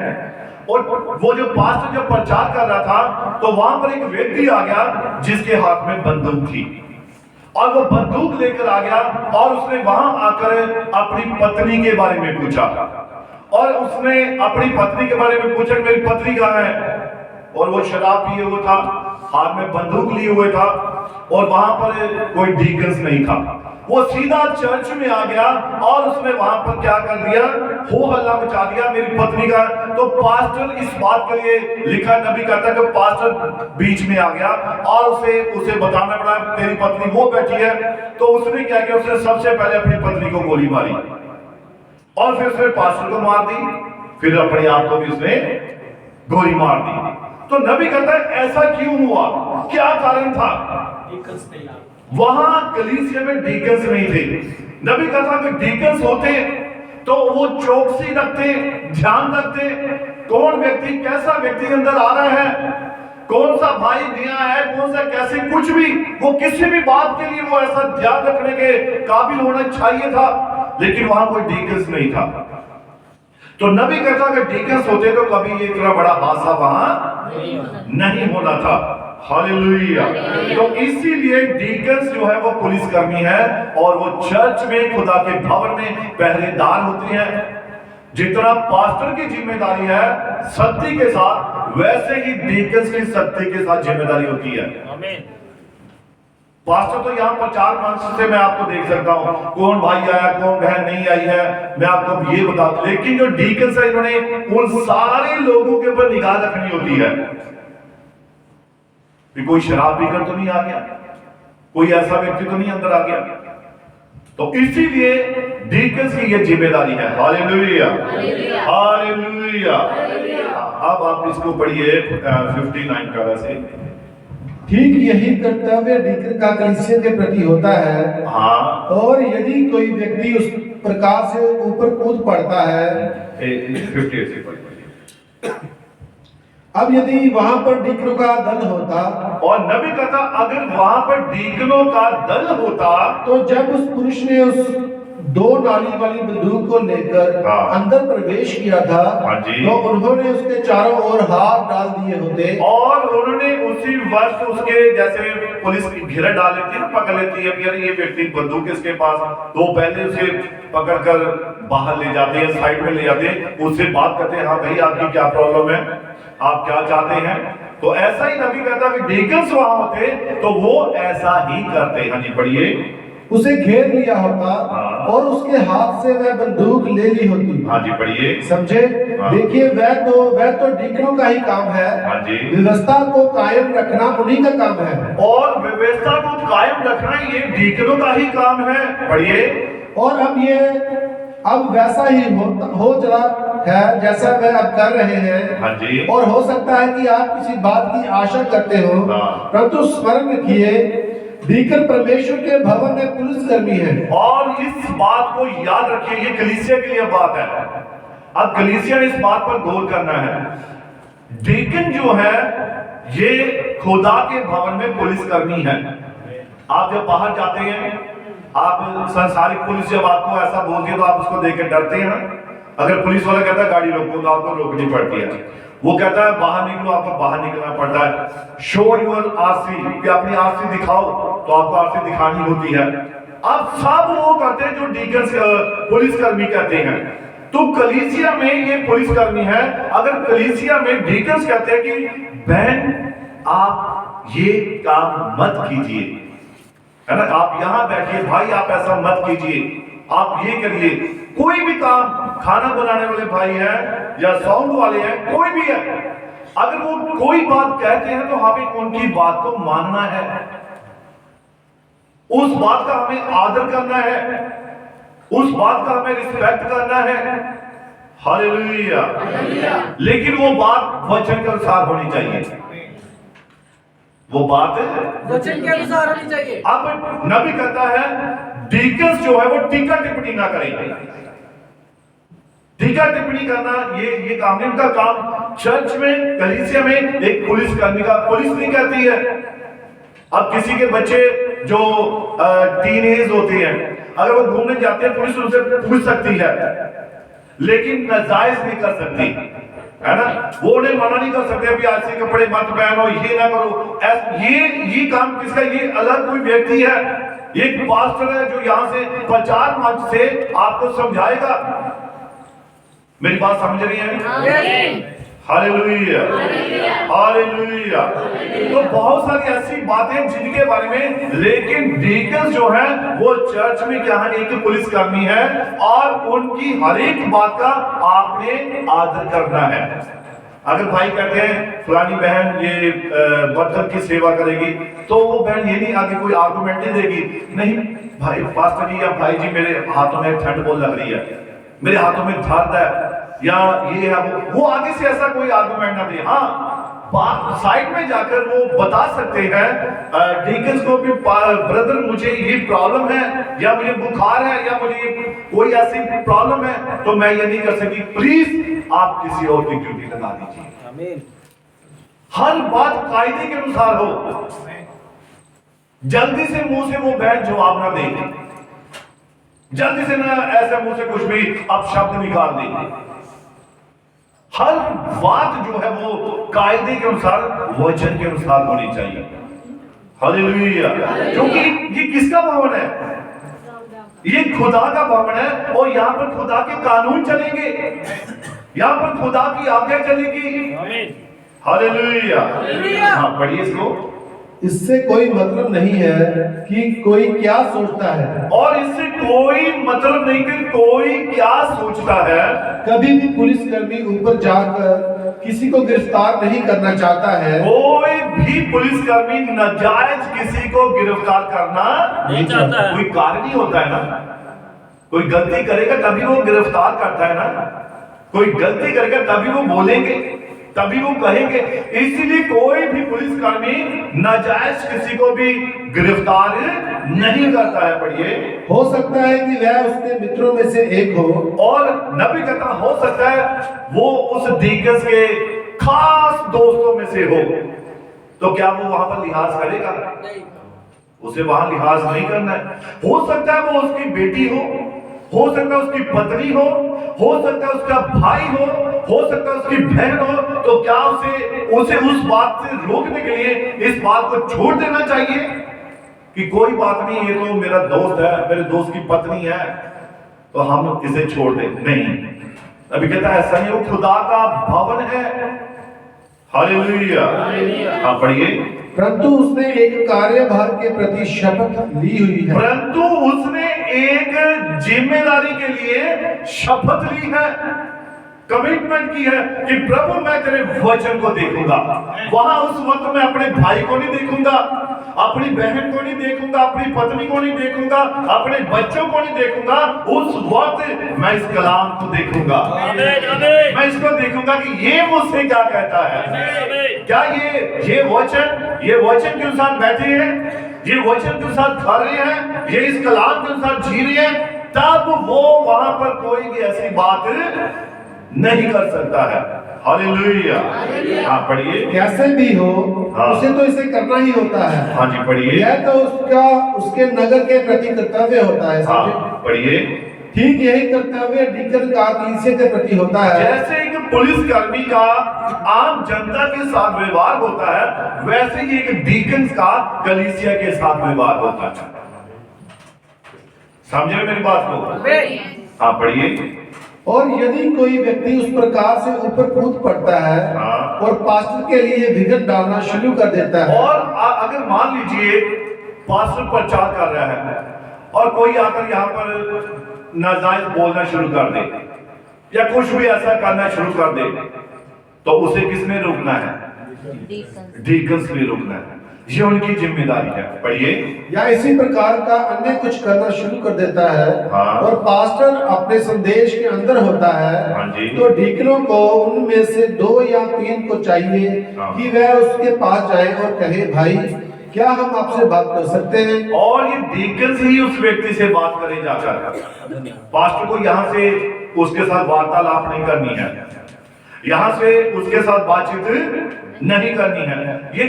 और वो जो पास्टर जब प्रचार कर रहा था तो वहां पर एक व्यक्ति आ गया जिसके हाथ में बंदूक थी, और वो बंदूक लेकर आ गया और उसने वहां आकर अपनी पत्नी के बारे में पूछा। और उसने अपनी पत्नी के बारे में पूछा मेरी पत्नी कहाँ है, और वो शराब पिए हुए था, हाथ में बंदूक लिए हुए था, और वहां पर कोई डीकन्स नहीं था। वो सीधा चर्च में आ गया और उसने वहां पर क्या कर दिया, हो हल्ला मचा दिया मेरी पत्नी का। तो पास्टर इस बात के लिए लिखा, नबी कहता है कि पास्टर बीच में आ गया और उसे बताना पड़ा तेरी पत्नी वो बैठी है। तो उसने क्या किया, उसने सबसे पहले अपनी पत्नी को गोली मारी और फिर उसने पास्टर को मार दी, फिर अपने आप को भी उसने गोली मार दी। तो नबी कहता है ऐसा क्यों हुआ, क्या कारण था? वहां कलीसिया में डीकन्स नहीं थे। नबी कहता है डीकन्स होते तो वो चौकसी रखते, ध्यान रखते कौन व्यक्ति, कैसा व्यक्ति अंदर आ रहा है, कौन सा भाई नया है, कौन सा कैसे, कुछ भी वो किसी भी बात के लिए वो ऐसा ध्यान रखने के काबिल होना चाहिए था। लेकिन वहां कोई डीकन्स नहीं था। तो नबी कहता अगर डीकन्स होते तो कभी ये इतना बड़ा हादसा वहां नहीं होना था। हालेलुया। तो इसीलिए डीकन्स जो है वो पुलिसकर्मी है और वो चर्च में खुदा के भवन में पहरेदार होते हैं। जितना पास्टर की जिम्मेदारी है सख्ती के साथ, वैसे ही डीकन्स की सख्ती के साथ जिम्मेदारी होती है। पास्टर तो यहाँ प्रचार मंच से मैं आपको देख सकता हूँ कौन भाई आया कौन बहन नहीं आई है, मैं आपको ये बता दूं। लेकिन जो डीकन्स है इन्होंने उन सारे लोगों के ऊपर निगाह रखनी होती है कि कोई शराब पीकर तो नहीं आ गया, कोई ऐसा व्यक्ति तो नहीं अंदर आ गया। तो इसीलिए डीकन्स की ये जिम्मेदारी है। Hallelujah, hallelujah. अब आप इसको पढ़िए 59 का वैसे। ठीक यही कर्तव्य डीकन का कलीसिया के प्रति होता है। हाँ। और यदि कोई व्यक्ति उस प्रकार से ऊपर कूद पड़ता है, 58 से पढ़िए। अब यदि वहां पर डीकनों का दल होता, और नबी कहता अगर वहां पर डीकनों का दल होता, तो जब उस पुरुष ने उस 2 नाली वाली बंदूक को लेकर अंदर प्रवेश किया था, तो उन्होंने उसके चारों ओर हाथ डाल दिए होते और उन्होंने उसी वक्त उसके, जैसे पुलिस घेरा डाल लेती है, पकड़ लेती है यार ये व्यक्ति बंदूक इसके पास, तो पहले उसे पकड़कर बाहर ले जाते हैं, साइड में ले जाते हैं, उससे बात करते हैं हाँ भाई आपकी क्या प्रॉब्लम है, आप क्या चाहते हैं। तो ऐसा ही नबी कहता है कि डीकन्स वहां होते तो वो ऐसा ही करते। हाँ जी पढ़िए। उसे घेर लिया होता और उसके हाथ से वह बंदूक ले ली होती। हाँ जी पढ़िए। समझे? देखिए वह तो डीकनों का ही काम है। हाँ जी। व्यवस्था को कायम रखना उन्हीं का काम है। और व्यवस्था को कायम रखना ये डीकनों का ही काम है। पढ़िए। और अब वैसा ही हो चला है जैसा वह अब कर रहे हैं। हाँ जी। और हो सकता है कि आप किसी बात की आशा करते हो, हाँ। परंतु स्मरण रखिए डीकन परमेश्वर के भवन में पुलिसकर्मी है। और इस बात को याद रखिए, ये कलीसिया के लिए बात है। अब कलीसिया ने इस बात पर गौर करना है। डीकन जो है ये खुदा के भवन में पुलिसकर्मी है। आप जब बाहर जाते हैं, आप संसारिक पुलिस जब आपको ऐसा बोलती है तो आप उसको देख के डरते हैं ना। अगर पुलिस वाला कहता है गाड़ी रोको तो आपको रोकनी पड़ती है। वो कहता है बाहर निकलो, आपको बाहर निकलना पड़ता है। शो यूर आरसी, कि अपनी आरसी दिखाओ, तो आपको आरसी दिखानी होती है। अब सब वो कहते हैं जो डीकन पुलिसकर्मी कहते हैं। तो कलीसिया में ये पुलिसकर्मी है। अगर कलीसिया में डीकन्स कहते हैं कि बहन आप ये काम मत कीजिए, है ना, आप यहां बैठिए, भाई आप ऐसा मत कीजिए, आप ये करिए। कोई भी काम, खाना बनाने वाले भाई हैं या साउंड वाले हैं, कोई भी है, अगर वो कोई बात कहते हैं तो हमें उनकी बात को मानना है, उस बात का हमें आदर करना है, उस बात का हमें रिस्पेक्ट करना है। हालेलुया। लेकिन वो बात वचन के अनुसार होनी चाहिए। वो बात वचन के अनुसार होनी चाहिए। अब नबी कहता है डीकन्स जो है वो टीका टिप्पणी ना करेंगे। टीका टिप्पणी करना ये काम नहीं। उनका काम चर्च में, कलीसिया में एक पुलिसकर्मी का, पुलिस नहीं कहती है। अब किसी के बच्चे जो टीनेज होते हैं, अगर वो घूमने जाते हैं, पुलिस उनसे पूछ सकती है, लेकिन नाजायज नहीं कर सकती, है ना। वो उन्हें मना नहीं कर सकते अभी ऐसे कपड़े मत पहनो, ये ना करो। ये काम किसका? ये अलग कोई व्यक्ति है, एक पास्टर है जो यहां से प्रचार मंच से आपको समझाएगा। मेरी बात समझ रही है? Hallelujah, hallelujah. तो बहुत सारी ऐसी बातें जिनके बारे में, लेकिन डीकन्स जो है वो चर्च में क्या है, एक पुलिसकर्मी है और उनकी हर एक बात का आपने आदर करना है। अगर भाई कहते हैं फलानी बहन ये बर्तन की सेवा करेगी, तो वो बहन ये नहीं आगे कोई आर्गुमेंट नहीं देगी, नहीं भाई पास्टर जी या भाई जी मेरे हाथों में ठंड बहुत लग रही है, मेरे हाथों में दर्द है, या ये है वो आगे से ऐसा कोई आर्गुमेंट ना दे। हाँ, साइड में जाकर वो बता सकते हैं डीकन्स को भी, ब्रदर मुझे ये प्रॉब्लम है, या मुझे बुखार है, या मुझे कोई ऐसी प्रॉब्लम है तो मैं ये नहीं कर सकती, प्लीज आप किसी और की ड्यूटी लगा दीजिए। हर बात कायदे के अनुसार हो। जल्दी से मुंह से वो बहन जवाब ना देगी, जल्दी से ना ऐसे मुंह से कुछ भी अब शब्द निकाल देगी। हर बात जो है वो कायदे के अनुसार, वचन के अनुसार होनी चाहिए। हालेलुया। क्योंकि ये किसका भवन है? ये खुदा का भवन है, और यहाँ पर खुदा के कानून चलेंगे, यहाँ पर खुदा की आज्ञा चलेगी। हालेलुया। हाँ, पढ़िए इसको। इससे कोई मतलब नहीं है कि कोई क्या सोचता है, और इससे कोई मतलब नहीं कि कोई क्या सोचता है। कभी भी पुलिसकर्मी ऊपर जाकर किसी को गिरफ्तार नहीं करना चाहता है। कोई भी पुलिसकर्मी नाजायज किसी को गिरफ्तार करना नहीं चाहता है। कोई कार्य नहीं होता है ना। कोई गलती करेगा तभी वो गिरफ्तार करता है ना। कोई गलती करेगा तभी वो बोलेंगे, तभी वो कहेंगे। इसीलिए कोई भी पुलिसकर्मी नाजायज किसी को भी गिरफ्तार नहीं करता है। पढ़िए। हो सकता है कि वह उसके मित्रों में से एक हो, और नबी कहता हो सकता है वो उस डीकन्स के खास दोस्तों में से हो। तो क्या वो वहां पर लिहाज करेगा? उसे वहां लिहाज नहीं करना है। हो सकता है वो उसकी बेटी हो सकता है उसकी पत्नी हो सकता है उसका भाई हो सकता है उसकी बहन हो। तो क्या उसे उस बात से रोकने के लिए इस बात को छोड़ देना चाहिए कि कोई बात नहीं, ये तो मेरा दोस्त है, मेरे दोस्त की पत्नी है, तो हम इसे छोड़ दें? नहीं। अभी कहता है ऐसा नहीं, वो खुदा का भवन है। हालेलुया। हाँ, पढ़िए। परंतु उसने एक कार्यभार के प्रति शपथ ली हुई है। परंतु उसने एक जिम्मेदारी के लिए शपथ ली है, कमिटमेंट की है कि प्रभु मैं तेरे वचन को देखूंगा। वहां उस वक्त मैं अपने भाई को नहीं देखूंगा, अपनी बहन को नहीं देखूंगा, अपनी पत्नी को नहीं देखूंगा, अपने बच्चों को नहीं देखूंगा, उस वक्त मैं इस कलाम को देखूंगा। मैं इसको देखूंगा कि ये मुझसे क्या कहता है। क्या ये वचन के साथ बैठे हैं, ये वचन के साथ खा रहे हैं, ये इस कलाम के साथ जी रहे हैं, तब वो वहां पर कोई भी ऐसी बात नहीं कर सकता है। हालेलुया। हाँ पढ़िए। कैसे भी हो हाँ। उसे तो इसे करना ही होता है। हाँ जी पढ़िए। यह तो उसके नगर के प्रति कर्तव्य होता है। हाँ पढ़िए। ठीक यही कर्तव्य डीकन का कलीसिया के प्रति होता है। जैसे एक पुलिस कर्मी का आम जनता के साथ व्यवहार होता है, वैसे ही एक डीकन का कलीसिया के साथ व्यवहार होता है। समझे मेरी बात को? हाँ पढ़िए। और यदि कोई व्यक्ति उस प्रकार से ऊपर कूद पड़ता है हाँ। और पास्टर के लिए विघन डालना शुरू कर देता है, और अगर मान लीजिए पास्टर प्रचार कर रहा है और कोई आकर यहाँ पर नाजायज बोलना शुरू कर दे या कुछ भी ऐसा करना शुरू कर दे, तो उसे किसने रोकना है? डीकन्स ने रोकना है। ये उनकी जिम्मेदारी है। पढ़िए। या इसी प्रकार का अन्य कुछ करना शुरू कर देता है हाँ। और पास्टर अपने संदेश के अंदर होता है, हाँ जी। तो डीकनों को उनमें से 2 या 3 को चाहिए हाँ। कि वह उसके पास जाए और कहे, भाई क्या हम आपसे बात कर सकते हैं? और ये डीकन्स ही उस व्यक्ति से बात करे जाकर। पास्टर को यहाँ से उसके साथ वार्तालाप नहीं करनी है, यहाँ से उसके साथ बातचीत नहीं करनी है। ये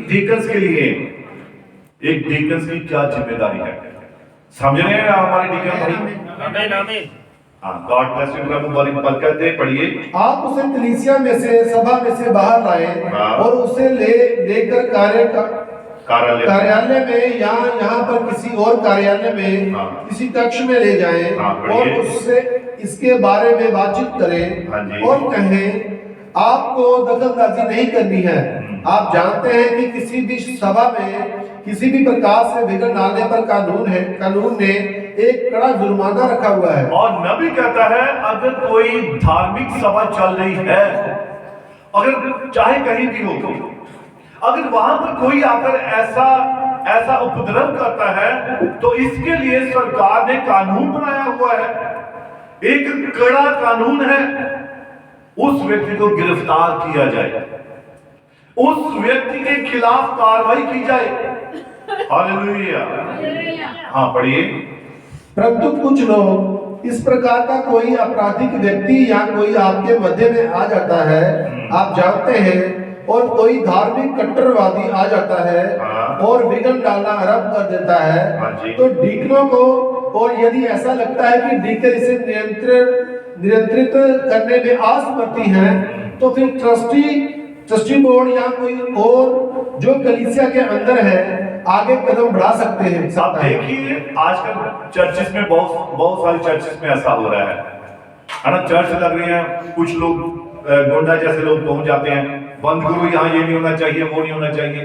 डीकन्स के लिए एक डीकन्स की क्या जिम्मेदारी है, समझ रहे हैं हमारे डीकन भाई? आमीन आमीन। हाँ, गॉड ब्लेस यू, प्रभु बरकत दे। पढ़िए। आप उसे कलीसिया में से, सभा में से बाहर लाए हाँ। और उसे लेकर कार्यालय में या यहाँ पर किसी और कार्यालय में हाँ। किसी कक्ष में ले जाएं हाँ, और बढ़िए। उससे इसके बारे में बातचीत हाँ करें जी। और कहें, आपको दखलंदाजी नहीं करनी है। आप जानते हैं कि किसी भी सभा में किसी भी प्रकार से विघन डालने पर कानून ने एक कड़ा जुर्माना रखा हुआ है। और नबी कहता है, अगर कोई धार्मिक सभा चल रही है, अगर चाहे कहीं भी हो, अगर वहां पर कोई आकर ऐसा उपद्रव करता है, तो इसके लिए सरकार ने कानून बनाया हुआ है, एक कड़ा कानून है। उस व्यक्ति को गिरफ्तार किया जाए, उस व्यक्ति के खिलाफ कार्रवाई की जाए। हालेलुया। हाँ पढ़िए। परंतु कुछ लोग इस प्रकार का कोई आपराधिक व्यक्ति या कोई आपके मध्य में आ जाता है, आप जानते हैं, और कोई धार्मिक कट्टरवादी आ जाता है हाँ। और विघन डालना आरंभ कर देता हाँ है, जी। तो डीकनों को, और यदि ऐसा लगता है कि डीकन इसे नियंत्रित करने में असमर्थी हैं, तो फिर ट्रस्टी बोर्ड या कोई और जो कलीसिया के अंदर है आगे कदम बढ़ा सकते हैं। अब देखिए, आजकल चर्चेस में बहुत सारी चर्चेस में ऐसा हो रहा है ना। चर्च लग रही है, कुछ लोग गुंडा जैसे लोग पहुंच जाते हैं, बंद करो, यहाँ ये नहीं होना चाहिए, वो नहीं होना चाहिए।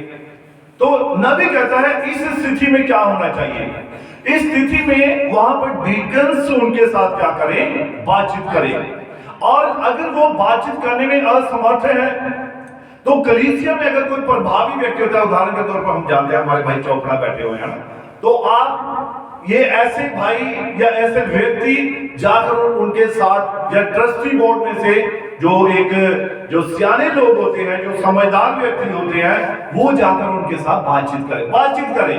तो नबी कहता है इस स्थिति में क्या होना चाहिए? इस स्थिति में वहां पर डीकन्स उनके साथ क्या करें? बातचीत करें। और अगर वो बातचीत करने में असमर्थ है, तो कलीसिया में अगर कोई प्रभावी व्यक्ति होता है, उदाहरण के तौर पर हम जानते हैं हमारे भाई चौकड़ा बैठे हुए हैं, तो आप ये ऐसे भाई या ऐसे व्यक्ति जाकर उनके साथ, या ट्रस्टी बोर्ड में से जो सियाने लोग होते हैं, जो समझदार व्यक्ति होते हैं, वो जाकर उनके साथ बातचीत करें,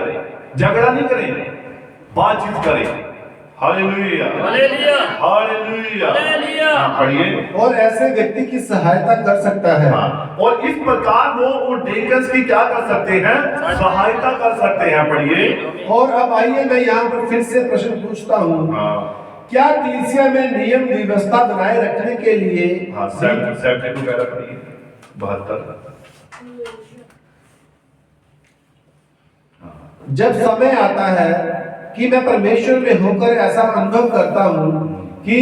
झगड़ा नहीं करें, बातचीत करें। Hallelujah, hallelujah, hallelujah, hallelujah. पढ़िए। और ऐसे व्यक्ति की सहायता कर सकता है। हाँ, और इस प्रकार वो उन डीकन्स की क्या कर सकते हैं? सहायता कर सकते हैं। पढ़िए। और अब आइए मैं यहाँ पर फिर से प्रश्न पूछता हूँ, हाँ, क्या कलीसिया में नियम व्यवस्था बनाए रखने के लिए हाँ, 72 वगैरह पढ़िए, 72। जब समय आता है कि मैं परमेश्वर में होकर ऐसा अनुभव करता हूँ कि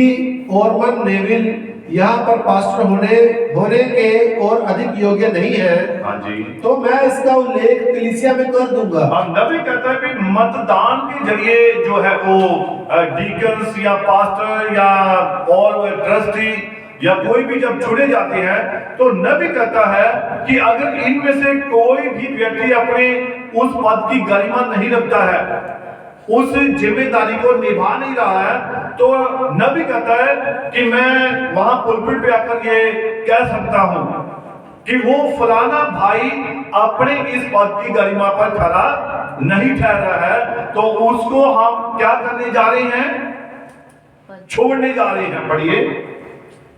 ओरमन नेविल यहाँ पर पास्टर होने के और अधिक योग्य नहीं है, हाँ जी। तो मैं इसका उल्लेख कलीसिया में कर दूंगा। अब नबी कहता है कि मतदान के जरिए जो है वो डीकन्स या पास्टर या और ट्रस्टी या कोई भी जब चुने जाते हैं, तो नबी कहता है कि अगर इनमें से कोई भी व्यक्ति अपने उस पद की गरिमा नहीं रखता है, उस जिम्मेदारी को निभा नहीं रहा है, तो नबी कहता है कि मैं वहां पुलपिट पे आकर ये कह सकता हूं कि वो फलाना भाई अपने इस पद की गरिमा पर खरा नहीं ठहरा है, तो उसको हम क्या करने जा रहे हैं? छोड़ने जा रहे हैं। पढ़िए।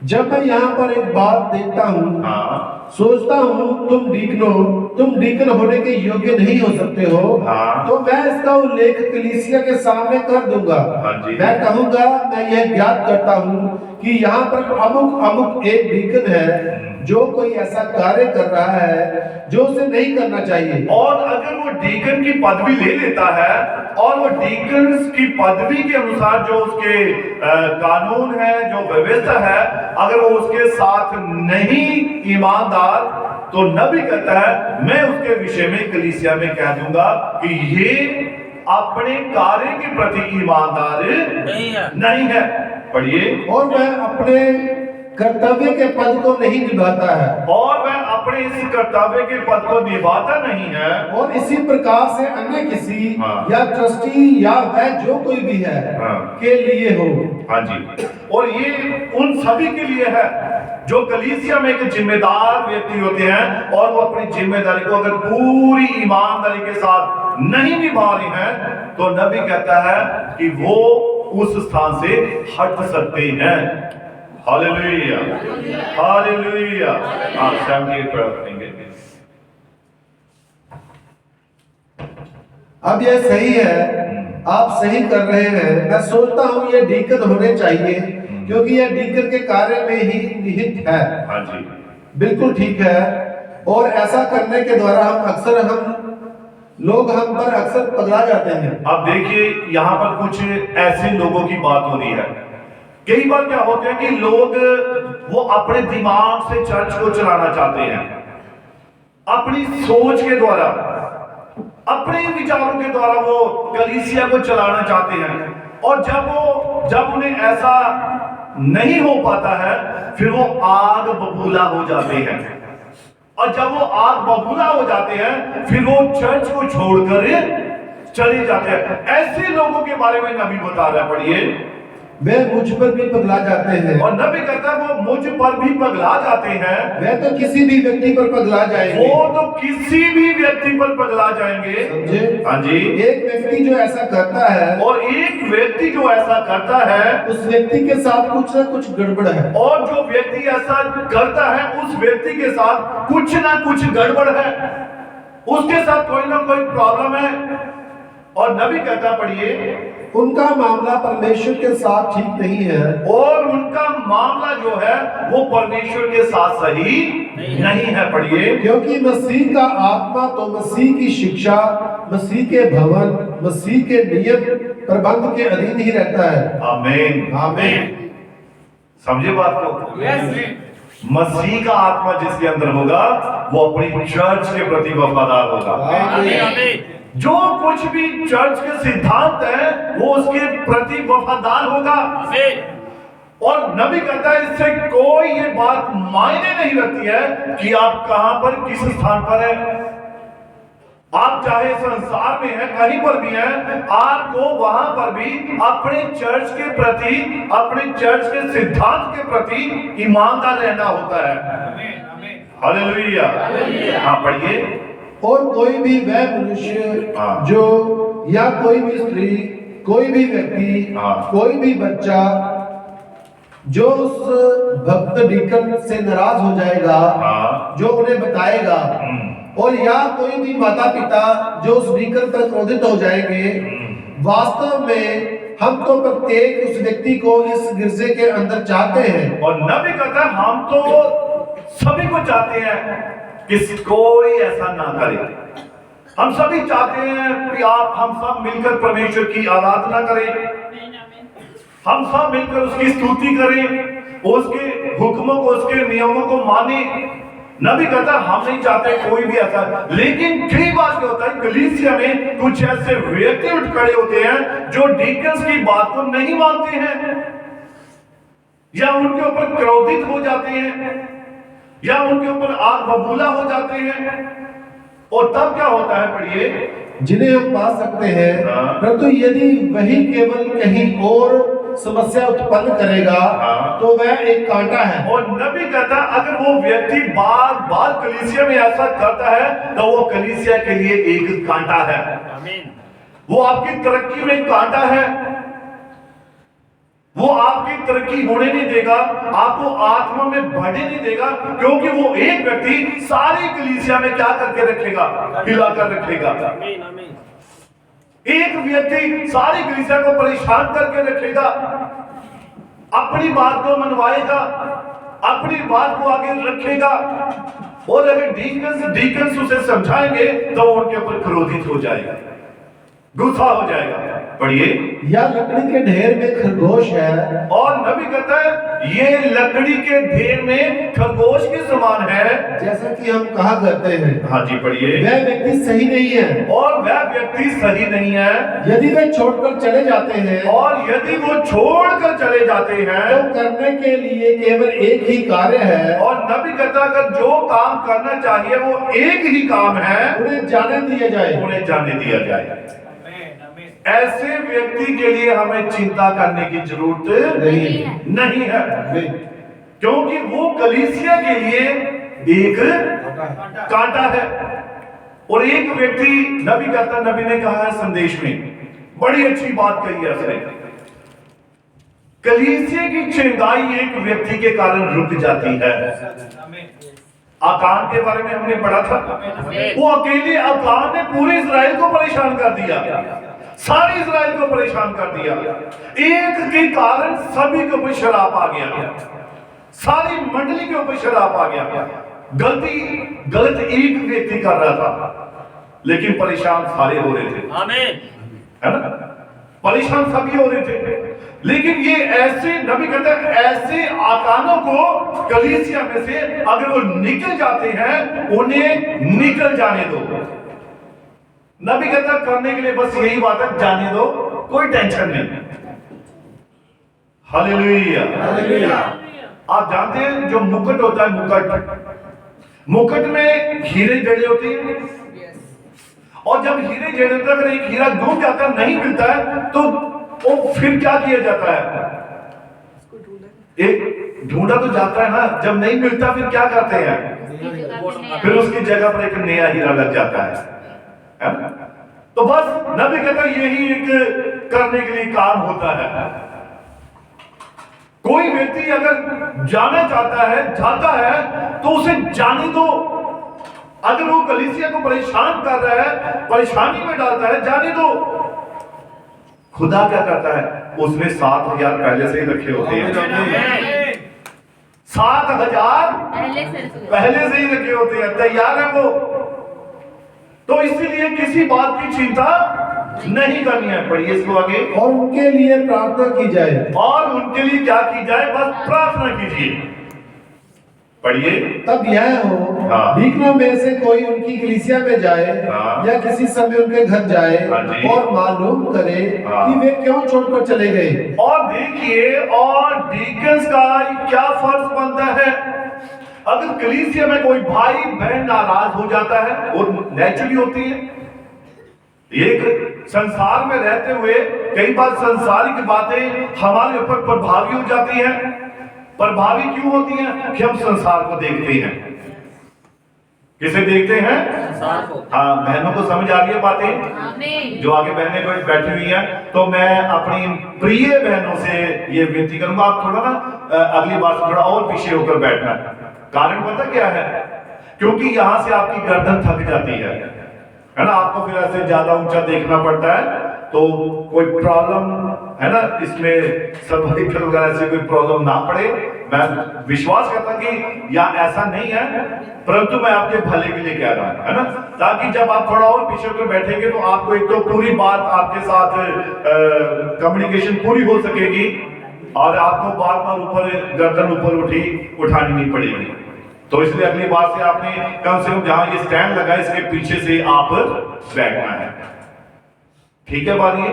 जब मैं यहाँ पर एक बात देखता हूँ, हाँ सोचता हूँ तुम डीकन होने के योग्य नहीं हो सकते हो, हाँ। तो मैं इसका उल्लेख कलीसिया के सामने कर दूंगा। हाँ जी। मैं कहूंगा, मैं यह ज्ञात करता हूँ कि यहाँ पर अमुक अमुक एक डीकन है जो कोई ऐसा कार्य कर रहा है जो उसे नहीं करना चाहिए। और अगर वो डीकन की पदवी ले लेता है और वो डीकन की पदवी के अनुसार जो उसके कानून है, जो व्यवस्था है, अगर वो उसके साथ नहीं ईमानदार, तो नबी कहता है मैं उसके विषय में कलीसिया में कह दूंगा कि ये अपने कार्य के प्रति ईमानदार नहीं है। पढ़िए। और वह अपने कर्तव्य के पद को नहीं निभाता है, और वह अपने इस कर्तव्य के पद को निभाता नहीं है, और इसी प्रकार से अन्य किसी हाँ। या ट्रस्टी या वह जो कोई भी है हाँ। के लिए हो। हाँ जी। और ये उन सभी के लिए है जो कलीसिया में एक जिम्मेदार व्यक्ति होते हैं, और वो अपनी जिम्मेदारी को अगर पूरी ईमानदारी के साथ नहीं निभा रहे हैं, तो नबी कहता है कि वो उस स्थान से हट सकते हैं। Hallelujah, hallelujah. हाँ, 78 पढ़ेंगे। अब यह सही है, आप सही कर रहे हैं। मैं सोचता हूँ ये डीकन होने चाहिए, क्योंकि यह डीकन के कार्य में ही निहित है। हाँ जी। बिल्कुल ठीक है। और ऐसा करने के द्वारा लोग हम पर अक्सर पगला जाते हैं। अब देखिए, यहाँ पर कुछ ऐसे लोगों की बात हो रही है। कई बार क्या होता है कि लोग वो अपने दिमाग से चर्च को चलाना चाहते हैं, अपनी सोच के द्वारा, अपने विचारों के द्वारा वो कलीसिया को चलाना चाहते हैं। और जब उन्हें ऐसा नहीं हो पाता है, फिर वो आग बबूला हो जाते हैं। और जब वो आग बबूला हो जाते हैं, फिर वो चर्च को छोड़कर चले जाते हैं। ऐसे लोगों के बारे में नबी बता रहा है। पढ़िए। वे मुझ पर भी पगला जाते हैं। और नबी कहता है वो मुझ पर भी पगला जाते हैं। वे तो किसी भी व्यक्ति पर पगला जाएंगे। वो तो किसी भी व्यक्ति पर पगला जाएंगे। समझे? हाँ जी। एक व्यक्ति जो ऐसा करता है, और एक व्यक्ति जो ऐसा करता है, उस व्यक्ति के साथ कुछ ना कुछ गड़बड़ है। और जो व्यक्ति ऐसा करता है, उस व्यक्ति के साथ कुछ ना कुछ गड़बड़ है, उसके साथ कोई ना कोई प्रॉब्लम है। और नबी कहता, पढ़िए, उनका मामला परमेश्वर के साथ ठीक नहीं है। और उनका मामला जो है वो परमेश्वर के साथ सही नहीं है। पढ़िए। क्योंकि मसीह का आत्मा तो मसीह की शिक्षा, मसीह के भवन, मसीह के नियम प्रबंध के अधीन ही रहता है। आमीन, आमीन। समझे बात को? मसीह का आत्मा जिसके अंदर होगा, वो अपनी चर्च के प्रति वफादार होगा। जो कुछ भी चर्च के सिद्धांत है, वो उसके प्रति वफादार होगा। और नबी कहता है इससे कोई ये बात मायने नहीं रखती है कि आप कहां पर, किस स्थान पर है। आप चाहे संसार में है, कहीं पर भी है, आपको वहां पर भी अपने चर्च के प्रति, अपने चर्च के सिद्धांत के प्रति ईमानदार रहना होता है। हालेलुया। हाँ, पढ़िए। और कोई भी वह मनुष्य हाँ। जो, या कोई भी स्त्री, कोई भी व्यक्ति, हाँ। कोई भी बच्चा जो उस भक्त डीकन से नाराज हो जाएगा, हाँ। जो उन्हें बताएगा, और या कोई भी माता पिता जो उस डीकन पर क्रोधित हो जाएंगे, वास्तव में हम तो प्रत्येक उस व्यक्ति को इस गिरजे के अंदर चाहते हैं। और नबी कहता है हम तो सभी को चाहते हैं कि कोई ऐसा ना करे। हम सभी चाहते हैं कि हम सब मिलकर परमेश्वर की आराधना करें, हम सब मिलकर उसकी स्तुति करें, उसके हुक्मों को, उसके नियमों को माने। नबी कहता है हम नहीं चाहते कोई भी ऐसा। लेकिन कई बार क्या होता है, कलीसिया में कुछ ऐसे व्यक्ति उठ खड़े होते हैं जो डीकन्स की बात को नहीं मानते हैं, या उनके ऊपर क्रोधित हो जाते हैं, या उनके ऊपर आग बबूला हो जाते हैं। और तब क्या होता है, पढ़िए, जिन्हें हम पा सकते हैं, हाँ। परंतु यदि वही केवल कहीं और समस्या उत्पन्न करेगा हाँ। तो वह एक कांटा है। और नबी कहता है अगर वो व्यक्ति बार बार कलीसिया में ऐसा करता है तो वो कलीसिया के लिए एक कांटा है। वो आपकी तरक्की में कांटा है, वो आपकी तरक्की होने नहीं देगा, आपको आत्मा में बढ़ने नहीं देगा, क्योंकि वो एक व्यक्ति सारी कलीसिया में क्या करके रखेगा, हिलाकर रखेगा। एक व्यक्ति सारी कलीसिया को परेशान करके रखेगा, अपनी बात को मनवाएगा, अपनी बात को आगे रखेगा, और अगर डीकन्स उसे समझाएंगे तो उनके ऊपर क्रोधित हो जाएगा, गुस्सा हो जाएगा। पढ़िए, या लकड़ी के ढेर में खरगोश है, और नबी कहता है ये लकड़ी के ढेर में खरगोश के समान है, जैसा कि हम कहा करते हैं। हाँ जी पढ़िए, वह व्यक्ति सही नहीं है, और वह व्यक्ति सही नहीं है, यदि वे छोड़कर चले जाते हैं, और यदि वो छोड़कर चले जाते हैं तो करने के लिए केवल एक ही कार्य है, और नबी कहता अगर जो काम करना चाहिए वो एक ही काम है, उन्हें जाने दिया जाए। उन्हें जाने दिया जाए। ऐसे व्यक्ति के लिए हमें चिंता करने की जरूरत नहीं है, क्योंकि वो कलीसिया के लिए एक कांटा है। और एक व्यक्ति, नबी कहता, नबी ने कहा है संदेश में, बड़ी अच्छी बात कही है उसने, कलीसिया की चंगाई एक व्यक्ति के कारण रुक जाती है। आकान के बारे में हमने पढ़ा था, वो अकेले आकान ने पूरे इजराइल को परेशान कर दिया, सारे इजराइल को परेशान कर दिया। एक के कारण सभी के ऊपर शराप आ गया, सारी मंडली के ऊपर शराप आ गया। गलत एक व्यक्ति कर रहा था, लेकिन परेशान सारे हो रहे थे। आमीन, है ना? परेशान सभी हो रहे थे, लेकिन ये ऐसे, नबी कहते हैं ऐसे आकानों को कलीसिया में से अगर वो निकल जाते हैं, उन्हें निकल जाने दो। नबी कहता करने के लिए बस यही बात है, जाने दो, कोई टेंशन नहीं। हालेलुया। आप जानते हैं जो मुकुट होता है, मुकुट में हीरे जड़े होते हैं, और जब हीरे जड़े होते हैं, अगर एक हीरा डूब जाता है, नहीं मिलता है, तो वो फिर क्या किया जाता है, एक ढूंढा तो जाता है ना, जब नहीं मिलता फिर क्या करते हैं, फिर उसकी जगह पर एक नया हीरा लग जाता है। तो बस नबी कहता यही एक करने के लिए काम होता है। कोई व्यक्ति अगर जाना चाहता है, जाता है, तो उसे जाने दो। अगर वो कलीसिया को परेशान कर रहा है, परेशानी में डालता है, जाने दो। खुदा क्या करता है, उसने 7,000 पहले से ही रखे होते हैं, 7,000 पहले से ही रखे होते हैं, तैयार है वो। तो इसीलिए किसी बात की चिंता नहीं करनी है। पढ़िए इसको आगे, और उनके लिए प्रार्थना की जाए, और उनके लिए क्या की जाए, बस प्रार्थना कीजिए। पढ़िए, तब यह हो, हाँ। भीखरों में से कोई उनकी कलीसिया में जाए, हाँ। या किसी समय उनके घर जाए, हाँ जी। और मालूम करे हाँ। कि वे क्यों छोड़कर चले गए। और देखिए, और डीकन्स का क्या फर्ज बनता है, अगर कलीसिया में कोई भाई बहन नाराज हो जाता है, वो नेचुरली होती है, एक संसार में रहते हुए कई बार संसारिक बातें हमारे ऊपर प्रभावी हो जाती हैं। प्रभावी क्यों होती हैं? कि हम संसार को देखते हैं। किसे देखते हैं? संसार को। हाँ, बहनों को समझ आ रही है बातें? जो आगे बहनें बैठी हुई हैं, तो मैं अपनी प्रिय बहनों से ये विनती करूंगा, आप थोड़ा ना अगली बार से थोड़ा और पीछे होकर बैठना। कारण पता क्या है? क्योंकि यहां से आपकी गर्दन थक जाती है ना, आपको फिर ऐसे ज्यादा ऊंचा देखना पड़ता है, तो कोई प्रॉब्लम है ना इसमें सर्वाइकल वगैरह से कोई प्रॉब्लम ना पड़े। मैं विश्वास करता कि यहाँ ऐसा नहीं है, परंतु मैं आपके भले के लिए कह रहा हूं, है ना, ताकि जब आप थोड़ा और पीछे होकर बैठेंगे तो आपको एक तो पूरी बात आपके साथ कम्युनिकेशन पूरी हो सकेगी, और आपको बार बार ऊपर गर्दन ऊपर उठानी नहीं पड़ेगी। तो इसलिए अगली बार से आपने कम से कम जहां ये स्टैंड लगा है इसके पीछे से आप बैठना है। ठीक है बात ये?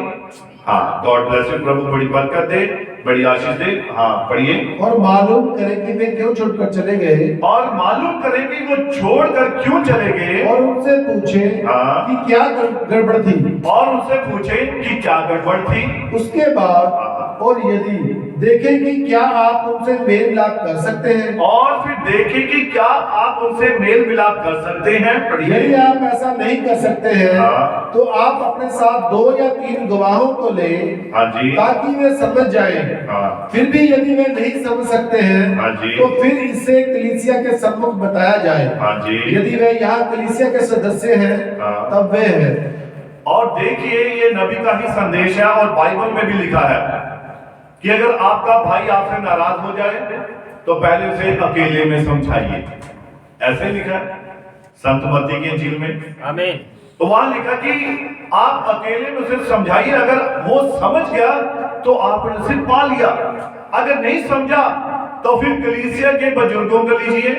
हाँ, गॉड ब्लेस यू, प्रभु बड़ी बरकत दे, बड़ी आशीष दे। हाँ पढ़िए। और मालूम करें कि वे क्यों छोड़कर चले गए, और मालूम करें कि वो छोड़कर क्यों चले गए, और उनसे पूछे हाँ। कि क्या गड़बड़ थी, और उनसे पूछे कि क्या गड़बड़ थी। उसके बाद और यदि देखें कि क्या आप उनसे मेल मिलाप कर सकते हैं, और फिर देखें कि क्या आप उनसे मेल मिलाप कर सकते हैं। यदि पढ़िए। आप ऐसा नहीं कर सकते हैं हाँ। तो आप अपने साथ 2 या 3 गवाहों को ले, हाँ जी। ताकि वे समझ जाएं। हाँ। फिर भी यदि वे नहीं समझ सकते हैं हाँ जी। तो फिर इसे कलीसिया के सम्मुख बताया जाए। हाँ जी। यदि वे यहाँ कलीसिया के सदस्य हैं हाँ। तब वे हैं। और देखिए ये नबी का ही संदेश है और बाइबल में भी लिखा है कि अगर आपका भाई आपसे नाराज हो जाए तो पहले उसे अकेले में समझाइए। ऐसे लिखा है संत मत्ती की इंजील में। आमीन। तो वहां लिखा कि आप अकेले में उसे समझाइए, अगर वो समझ गया तो आपने उसे पा लिया, अगर नहीं समझा तो फिर कलीसिया के बुजुर्गों को लीजिए,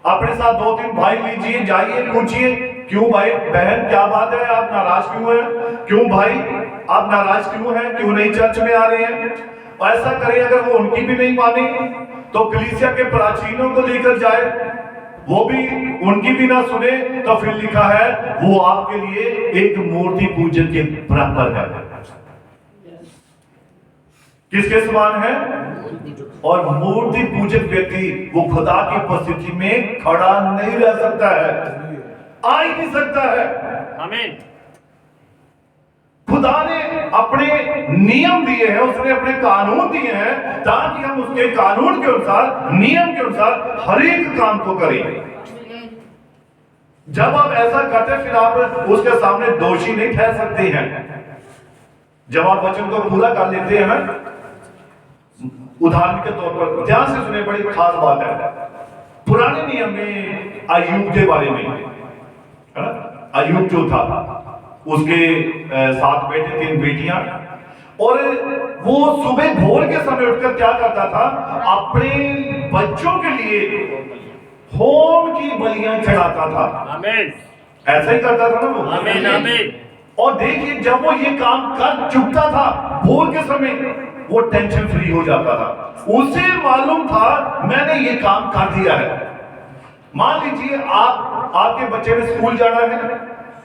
अपने साथ 2-3 भाई लीजिए, जाइए पूछिए क्यों भाई बहन क्या बात है, आप नाराज क्यों हैं, क्यों भाई आप नाराज क्यों हैं, क्यों नहीं चर्च में आ रहे हैं। ऐसा करें, अगर वो उनकी भी नहीं माने तो कलीसिया के प्राचीनों को लेकर जाए, वो भी उनकी भी ना सुने तो फिर लिखा है वो आपके लिए एक मूर्ति पूजन के बराबर है। किसके समान है? और मूर्ति पूजक व्यक्ति वो खुदा की उपस्थिति में खड़ा नहीं रह सकता है, आ ही नहीं सकता है। आमीन। खुदा ने अपने नियम दिए हैं, उसने अपने कानून दिए हैं ताकि हम उसके कानून के अनुसार, नियम के अनुसार हर एक काम को करें। जब आप ऐसा करते फिर आप उसके सामने दोषी नहीं ठहर सकते हैं। जब आप वचन को पूरा कर लेते हैं ना, उदाहरण के तौर पर ध्यान से सुने, बड़ी खास बात है। पुराने नियम में अय्यूब के बारे में है ना, अय्यूब जो था उसके 7 बेटे 3 बेटियां, और वो सुबह भोर के समय उठकर क्या करता था, अपने बच्चों के लिए होम की बलियां चढ़ाता था। आमीन। ऐसा ही करता था ना वो। आमीन। आमीन। और देखिए जब वो ये काम कर चुकता था भोर के समय, वो टेंशन फ्री हो जाता था। उसे मालूम था मैंने ये काम कर दिया है। मान लीजिए आपके बच्चे ने स्कूल जाना है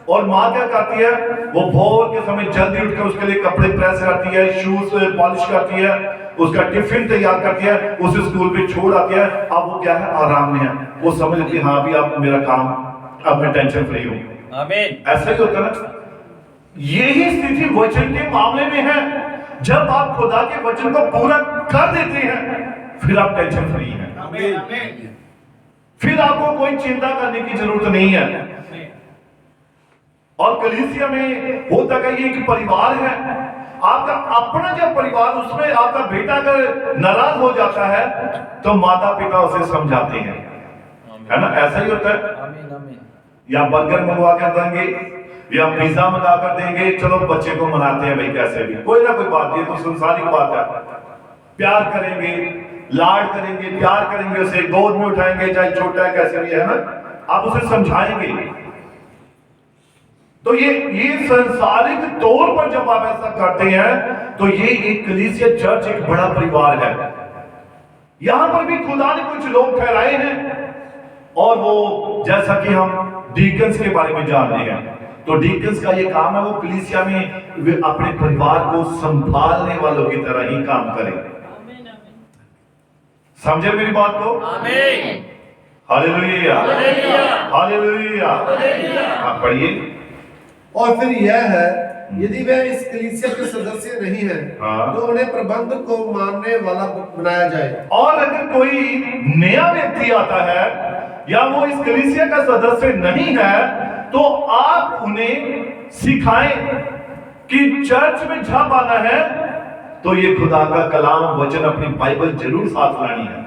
और माँ क्या करती है, वो भोर के समय जल्दी उठकर उसके लिए कपड़े प्रेस करती है, शूज पॉलिश करती है, उसका टिफिन तैयार करती है, उसे स्कूल पे छोड़ आती है। अब वो क्या है, आराम में है, वो समझ लेती है हाँ भी अब मेरा काम, अब मैं टेंशन फ्री हूँ। आमीन। ऐसा ही होता ना। यही स्थिति वचन के मामले में है। जब आप खुदा के वचन को पूरा कर देते हैं फिर आप टेंशन फ्री हैं। आमीन। फिर आपको कोई चिंता करने की जरूरत नहीं है। और कलीसिया में होता क्या, ये एक परिवार है आपका अपना। जब परिवार, उसमें आपका बेटा अगर नाराज हो जाता है तो माता पिता उसे समझाते हैं, है ना। ऐसा ही होता है। आमीन। आमीन। या बर्गर मंगवा कर देंगे या पिज्जा मंगा कर देंगे, चलो बच्चे को मनाते हैं भाई, कैसे भी कोई ना कोई बात, ये तो संसारिक बात है। प्यार करेंगे, लाड करेंगे, प्यार करेंगे, उसे गोद में उठाएंगे, चाहे छोटा है कैसे भी है ना, आप उसे समझाएंगे। तो ये संसारिक तौर पर जब आप ऐसा करते हैं तो ये एक कलीसिया चर्च एक बड़ा परिवार है। यहां पर भी खुदा ने कुछ लोग ठहराए हैं, और वो जैसा कि हम डीकन्स के बारे में जान रहे हैं, तो डीकन्स का ये काम है वो कलीसिया में वे अपने परिवार को संभालने वालों की तरह ही काम करें। समझे मेरी बात को? आमीन। Hallelujah, hallelujah. आप पढ़िए। और फिर यह है, यदि वे इस कलीसिया के सदस्य नहीं हैं हाँ। तो उन्हें प्रबंध को मानने वाला बनाया जाए। और अगर कोई नया व्यक्ति आता है या वो इस कलीसिया का सदस्य नहीं है तो आप उन्हें सिखाएं कि चर्च में जब आना है तो ये खुदा का कलाम वचन अपनी बाइबल जरूर साथ लानी है।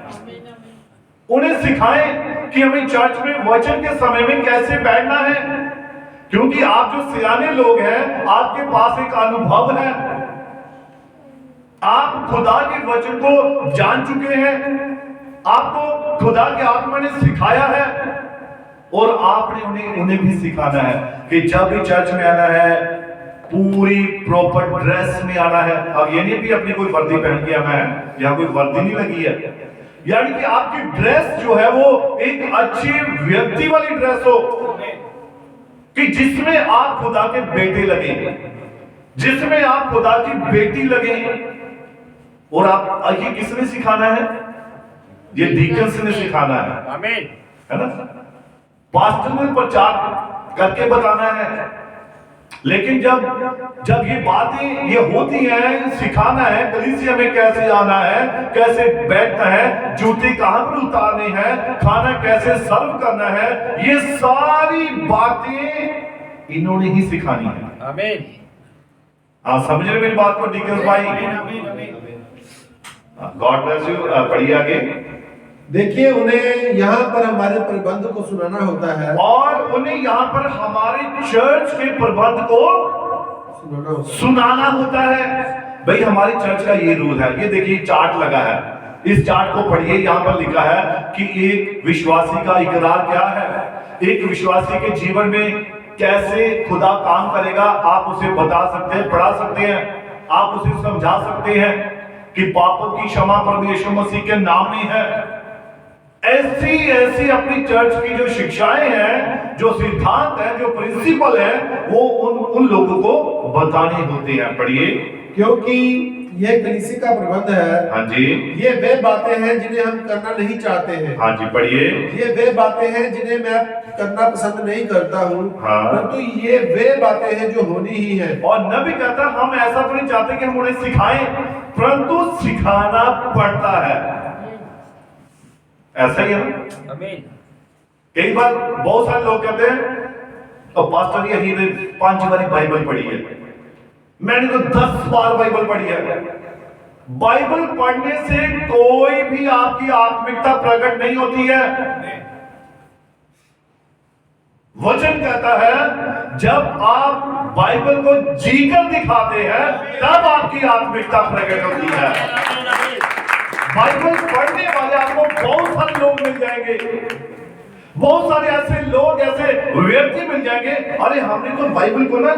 उन्हें सिखाएं कि हमें चर्च में वचन के समय में कैसे बैठना है, क्योंकि आप जो सियाने लोग हैं आपके पास एक अनुभव है, आप खुदा के वचन को जान चुके हैं, आपको खुदा के आत्मा ने सिखाया है, और आपने उन्हें भी सिखाना है कि जब भी चर्च में आना है पूरी प्रॉपर ड्रेस में आना है। अब ये नहीं भी अपनी कोई वर्दी पहन के आना है, यहाँ कोई वर्दी नहीं लगी है, यानी कि आपकी ड्रेस जो है वो एक अच्छी व्यक्ति वाली ड्रेस हो कि जिसमें आप खुदा के बेटे लगे, जिसमें आप खुदा की बेटी लगे। और आप ये किसने सिखाना है? ये डीकन्स ने सिखाना है, आमीन। है ना? पास्टर ने प्रचार करके बताना है। लेकिन जब ये बातें ये होती हैं, सिखाना है कलीसिया में कैसे आना है, कैसे बैठना है, जूते कहां पर उतारने हैं, खाना कैसे सर्व करना है, ये सारी बातें इन्होंने ही सिखानी है। आमीन। आप समझ रहे मेरी बात को डीकन्स भाई? God bless you. पढ़िए आगे। देखिए, उन्हें यहाँ पर हमारे प्रबंध को सुनाना होता है, और उन्हें यहाँ पर हमारे चर्च के प्रबंध को सुनाना होता है। भाई हमारी चर्च का ये रूल है। ये देखिए चार्ट लगा है, इस चार्ट को पढ़िए। यहाँ पर लिखा है कि एक विश्वासी का इकरार क्या है, एक विश्वासी के जीवन में कैसे खुदा काम करेगा। आप उसे बता सकते हैं, पढ़ा सकते हैं, आप उसे समझा सकते हैं कि पापों की क्षमा प्रभु यीशु मसीह के नाम में है। ऐसी अपनी चर्च की जो शिक्षाएं हैं, जो सिद्धांत हैं, जो प्रिंसिपल हैं, वो उन लोगों को बताने होते हैं। पढ़िए। क्योंकि ये कलीसिया का प्रबंध है। हाँ जी। ये वे बातें हैं जिन्हें हम करना नहीं चाहते हैं। हाँ जी पढ़िए। ये वे बातें हैं जिन्हें मैं करना पसंद नहीं करता हूँ, हाँ। परंतु ये वे बातें हैं जो होनी ही है। और नबी कहता हम ऐसा तो नहीं चाहते कि हम उन्हें सिखाएं, परंतु सिखाना पड़ता है। ऐसा ही है ना? आमीन। कई बार बहुत सारे लोग कहते हैं तो पास्टर यही ने 5 बारी बाइबल पढ़ी है, मैंने तो 10 बार बाइबल पढ़ी है। बाइबल पढ़ने से कोई भी आपकी आत्मिकता प्रकट नहीं होती है। वचन कहता है जब आप बाइबल को जीकर दिखाते हैं तब आपकी आत्मिकता प्रकट होती है। बाइबल पढ़ने वाले आपको बहुत सारे लोग मिल जाएंगे, बहुत सारे ऐसे लोग, ऐसे व्यक्ति मिल जाएंगे। अरे हमने तो बाइबल को ना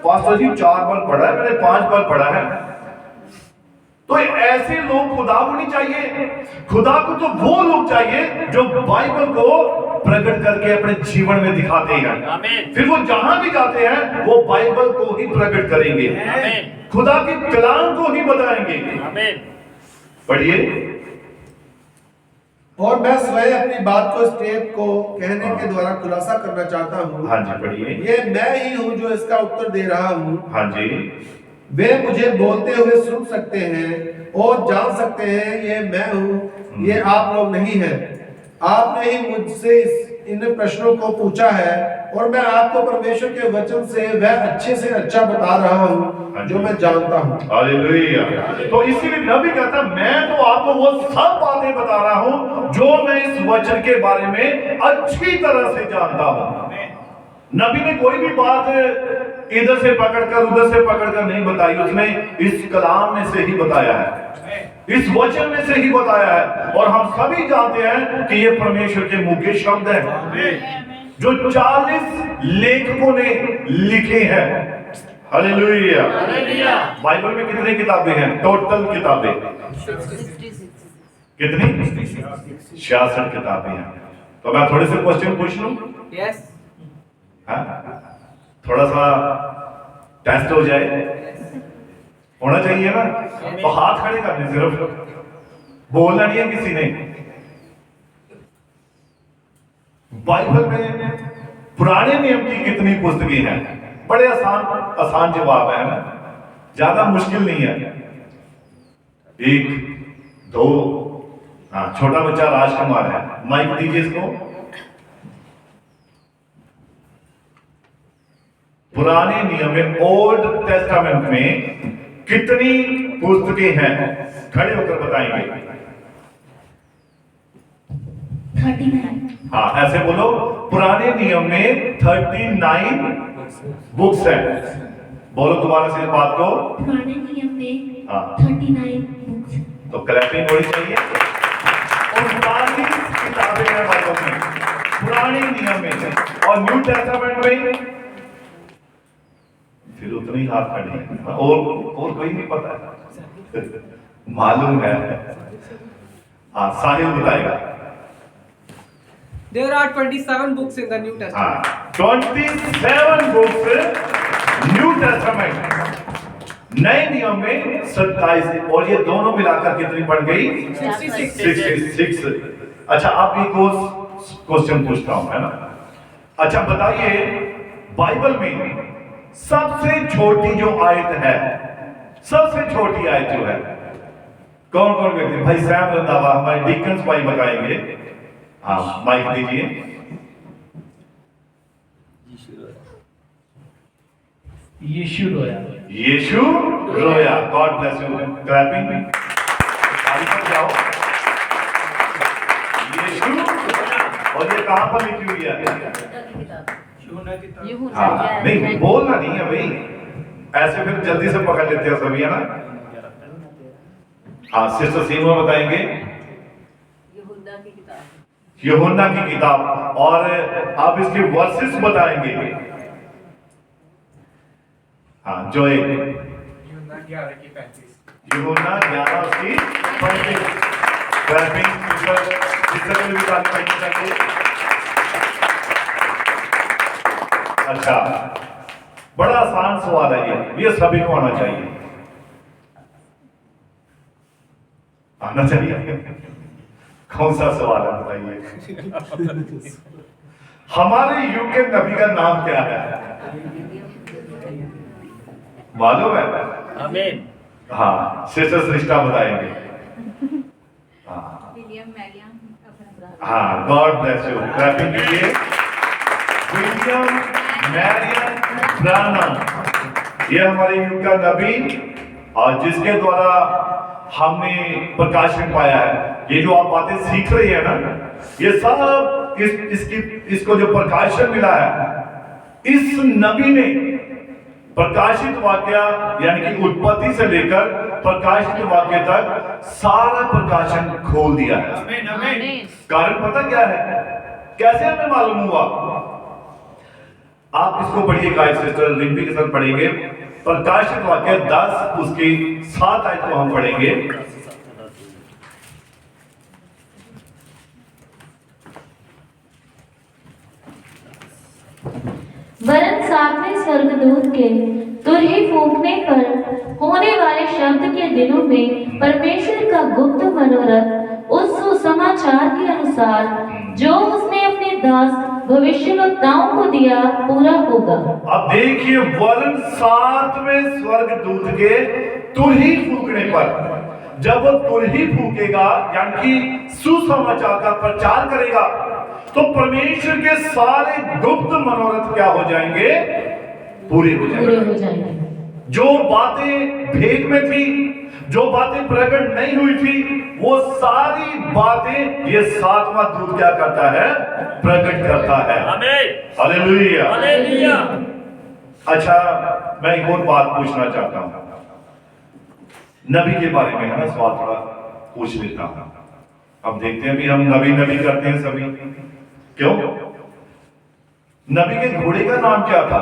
पास्टर जी 4 बार पढ़ा है, मैंने 5 बार पढ़ा है। तो ऐसे लोग खुदा को नहीं चाहिए। खुदा को तो वो लोग चाहिए जो बाइबल को प्रकट करके अपने जीवन में दिखाते हैं। आमीन। फिर वो जहां भी जाते हैं वो बाइबल को ही प्रकट करेंगे, आमीन। खुदा की कलाम को ही बताएंगे। आमीन। पढ़िए। और मैं स्वयं अपनी बात को स्टेप को कहने के द्वारा खुलासा करना चाहता हूँ। हाँ जी पढ़िए। ये मैं ही हूँ जो इसका उत्तर दे रहा हूँ। हाँ जी। वे मुझे बोलते हुए सुन सकते हैं और जान सकते हैं ये मैं हूँ, ये आप लोग नहीं हैं। आपने ही मुझसे इन प्रश्नों को पूछा है और मैं आपको परमेश्वर के वचन से वह अच्छे से अच्छा बता रहा हूँ जो मैं जानता हूँ। हालेलुया। तो इसीलिए नबी कहता मैं तो आपको वो सब बातें बता रहा हूँ जो मैं इस वचन के बारे में अच्छी तरह से जानता हूँ। नबी ने कोई भी बात इधर से पकड़कर उधर से पकड़कर नहीं बताई, उसने इस कलाम में से ही बताया है, इस वचन में से ही बताया है। और हम सभी जानते हैं कि ये परमेश्वर के मुंह के शब्द हैं जो 40 लेखकों ने लिखे हैं। हालेलुया। बाइबल में कितनी किताबें हैं? टोटल किताबें कितनी? 66 किताबें हैं। तो मैं थोड़े से क्वेश्चन पूछ लूं? यस। थोड़ा सा टेस्ट हो जाए, होना चाहिए ना? तो हाथ खड़े करने, सिर्फ बोलना नहीं है किसी ने। बाइबल में पुराने नियम की कितनी पुस्तकें हैं? बड़े आसान जवाब है ना, ज्यादा मुश्किल नहीं है। 1 2 हाँ, छोटा बच्चा राजकुमार है, माइक दीजिए इसको। पुराने नियम में ओल्ड टेस्टामेंट में कितनी पुस्तकें हैं? खड़े होकर बताएंगे। 39। हाँ, ऐसे बोलो। पुराने नियम में 39 बुक्स हैं। बोलो दोबारा से इस बात को। पुराने नियम में हाँ। 39 बुक्स। तो क्लैपिंग होनी चाहिए। और पुरानी किताबें हैं बाइबल में, पुराने नियम में। और न्यू टेस्टामेंट में फिर उतना उतने ही हाथ खड़े हैं, और कोई नहीं पता है? मालूम है? हाँ, साहिल बताएगा। There are 27 books in the New Testament. हाँ, 27 बुक्स न्यू टेस्टामेंट, नए नियम में 27, और ये दोनों मिलाकर कितनी पड़ गई? 66। अच्छा, आप एक और क्वेश्चन पूछता हूं, है ना? अच्छा बताइए, बाइबल में सबसे छोटी जो आयत है, सबसे छोटी आयत जो है, कौन कौन व्यक्ति? भाई सैम रंधावा, हमारे डिकन्स भाई बताएंगे। हाँ, माइक दीजिए। यीशु रोया। यीशु रोया। God bless you. क्लैपिंग। आगे पर जाओ। यीशु, और ये कहां पर लिखी हुई है? हाँ, नहीं बोलना नहीं है भाई, ऐसे फिर जल्दी से पकड़ लेते हैं सभी, है ना? हाँ, सिस्टर सीमा बताएंगे। यूहन्ना की किताब, और आप इसके वर्सेस बताएंगे। हाँ, जो एक यूहन्ना 11:35। क्लैपिंग। सिस्टर भी ताली चाहिए। अच्छा, बड़ा आसान सवाल है ये सभी को आना चाहिए, आना चाहिए। कौन सा सवाल है बताइए? हमारे युग के नबी का नाम क्या है? मालूम है? आमीन। हाँ, सिस्टर सृष्टा बताएंगे। हाँ, गॉड ब्लेस यू। क्लैपिंग कीजिए। विलियम मैरियन ब्रानम, ये हमारे युग का नबी, और जिसके द्वारा हमने प्रकाशन पाया है। ये जो आप बातें सीख रही है ना, ये सब इसको जो प्रकाशन मिला है, इस नबी ने प्रकाशित वाक्य, यानी कि उत्पत्ति से लेकर प्रकाशित वाक्य तक सारा प्रकाशन खोल दिया है। कारण पता क्या है? कैसे हमें मालूम हुआ? आप इसको पढ़िए, गाइस सिस्टर रिम्पी के साथ पढ़ेंगे। प्रकाशित वाक्य 10 उसकी 7 आयत को हम पढ़ेंगे। वरन सातवें स्वर्गदूत के तुरही फूंकने पर होने वाले शब्द के दिनों में परमेश्वर का गुप्त मनोरथ उस सुसमाचार के अनुसार जो उसने अपने दास भविष्यवक्ताओं को दिया पूरा होगा। अब देखिए, वरन सातवें स्वर्गदूत के तुरही फूंकने पर, जब वो तुरही फूंकेगा, यानी कि सुसमाचार का प्रचार करेगा, तो परमेश्वर के सारे गुप्त मनोरथ क्या हो जाएंगे? पूरे हो जाएंगे। जो बातें भेद में थी, जो बातें प्रकट नहीं हुई थी, वो सारी बातें ये सातवां दूत क्या करता है? प्रकट करता है। हालेलुया। हालेलुया। अच्छा, मैं एक और बात पूछना चाहता हूं, नबी के बारे में, है ना, सवाल थोड़ा पूछ लेता हूं। अब देखते हैं भी, हम नबी करते हैं सभी, क्यों? नबी के घोड़े का नाम क्या था?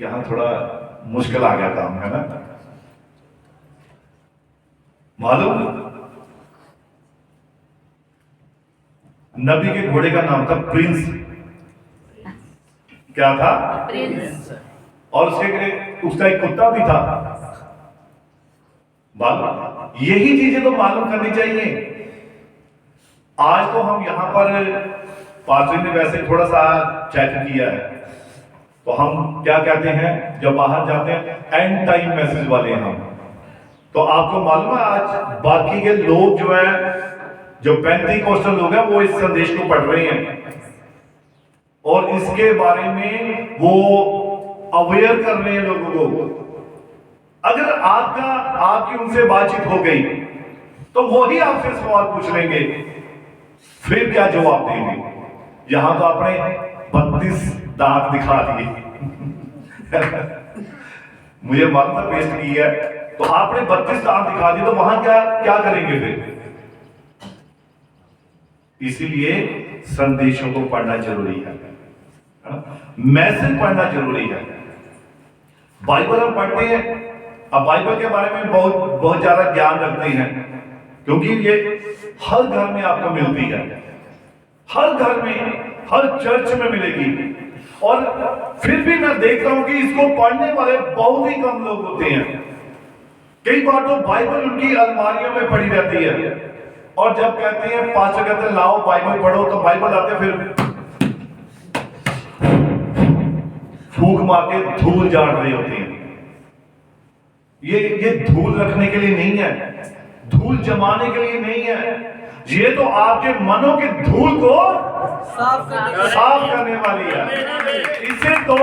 यहां थोड़ा मुश्किल आ गया काम, है ना? मालूम? नबी के घोड़े का नाम था प्रिंस। क्या था? प्रिंस। और उसका एक कुत्ता भी था। मालूम? यही चीजें तो मालूम करनी चाहिए। आज तो हम यहां पर पास्टर ने वैसे थोड़ा सा चेक किया है, तो हम क्या कहते हैं जब बाहर जाते हैं? एंड टाइम मैसेज वाले हैं हम। तो आपको मालूम है, आज बाकी के लोग जो है, जो पेंटिकोस्टल लोग हैं, वो इस संदेश को पढ़ रहे हैं और इसके बारे में वो अवेयर कर रहे हैं लोगों को। अगर आपकी उनसे बातचीत हो गई, तो वही आपसे सवाल पूछ लेंगे, फिर क्या जवाब देंगे? यहां तो आपने 32 दांत दिखा दिए। मुझे मालूम था पेस्ट की है, तो आपने 32 दांत दिखा दिए, तो वहां क्या करेंगे फिर? इसीलिए संदेशों को पढ़ना जरूरी है, मैसेज पढ़ना जरूरी है। बाइबल हम पढ़ते हैं, अब बाइबल के बारे में बहुत बहुत ज्यादा ज्ञान रखते हैं, क्योंकि ये हर घर में आपको मिलती है, हर घर में, हर चर्च में मिलेगी। और फिर भी मैं देखता हूं कि इसको पढ़ने वाले बहुत ही कम लोग होते हैं। कई बार तो बाइबल उनकी अलमारियों में पड़ी रहती है, और जब कहते हैं, पास्टर कहते हैं लाओ बाइबल पढ़ो, तो बाइबल आते फिर फूंक मार के धूल झाड़ रहे होते हैं। ये धूल रखने के लिए नहीं है, धूल जमाने के लिए नहीं है, ये तो आपके मनों की धूल को साफ करने वाली है। इसे तो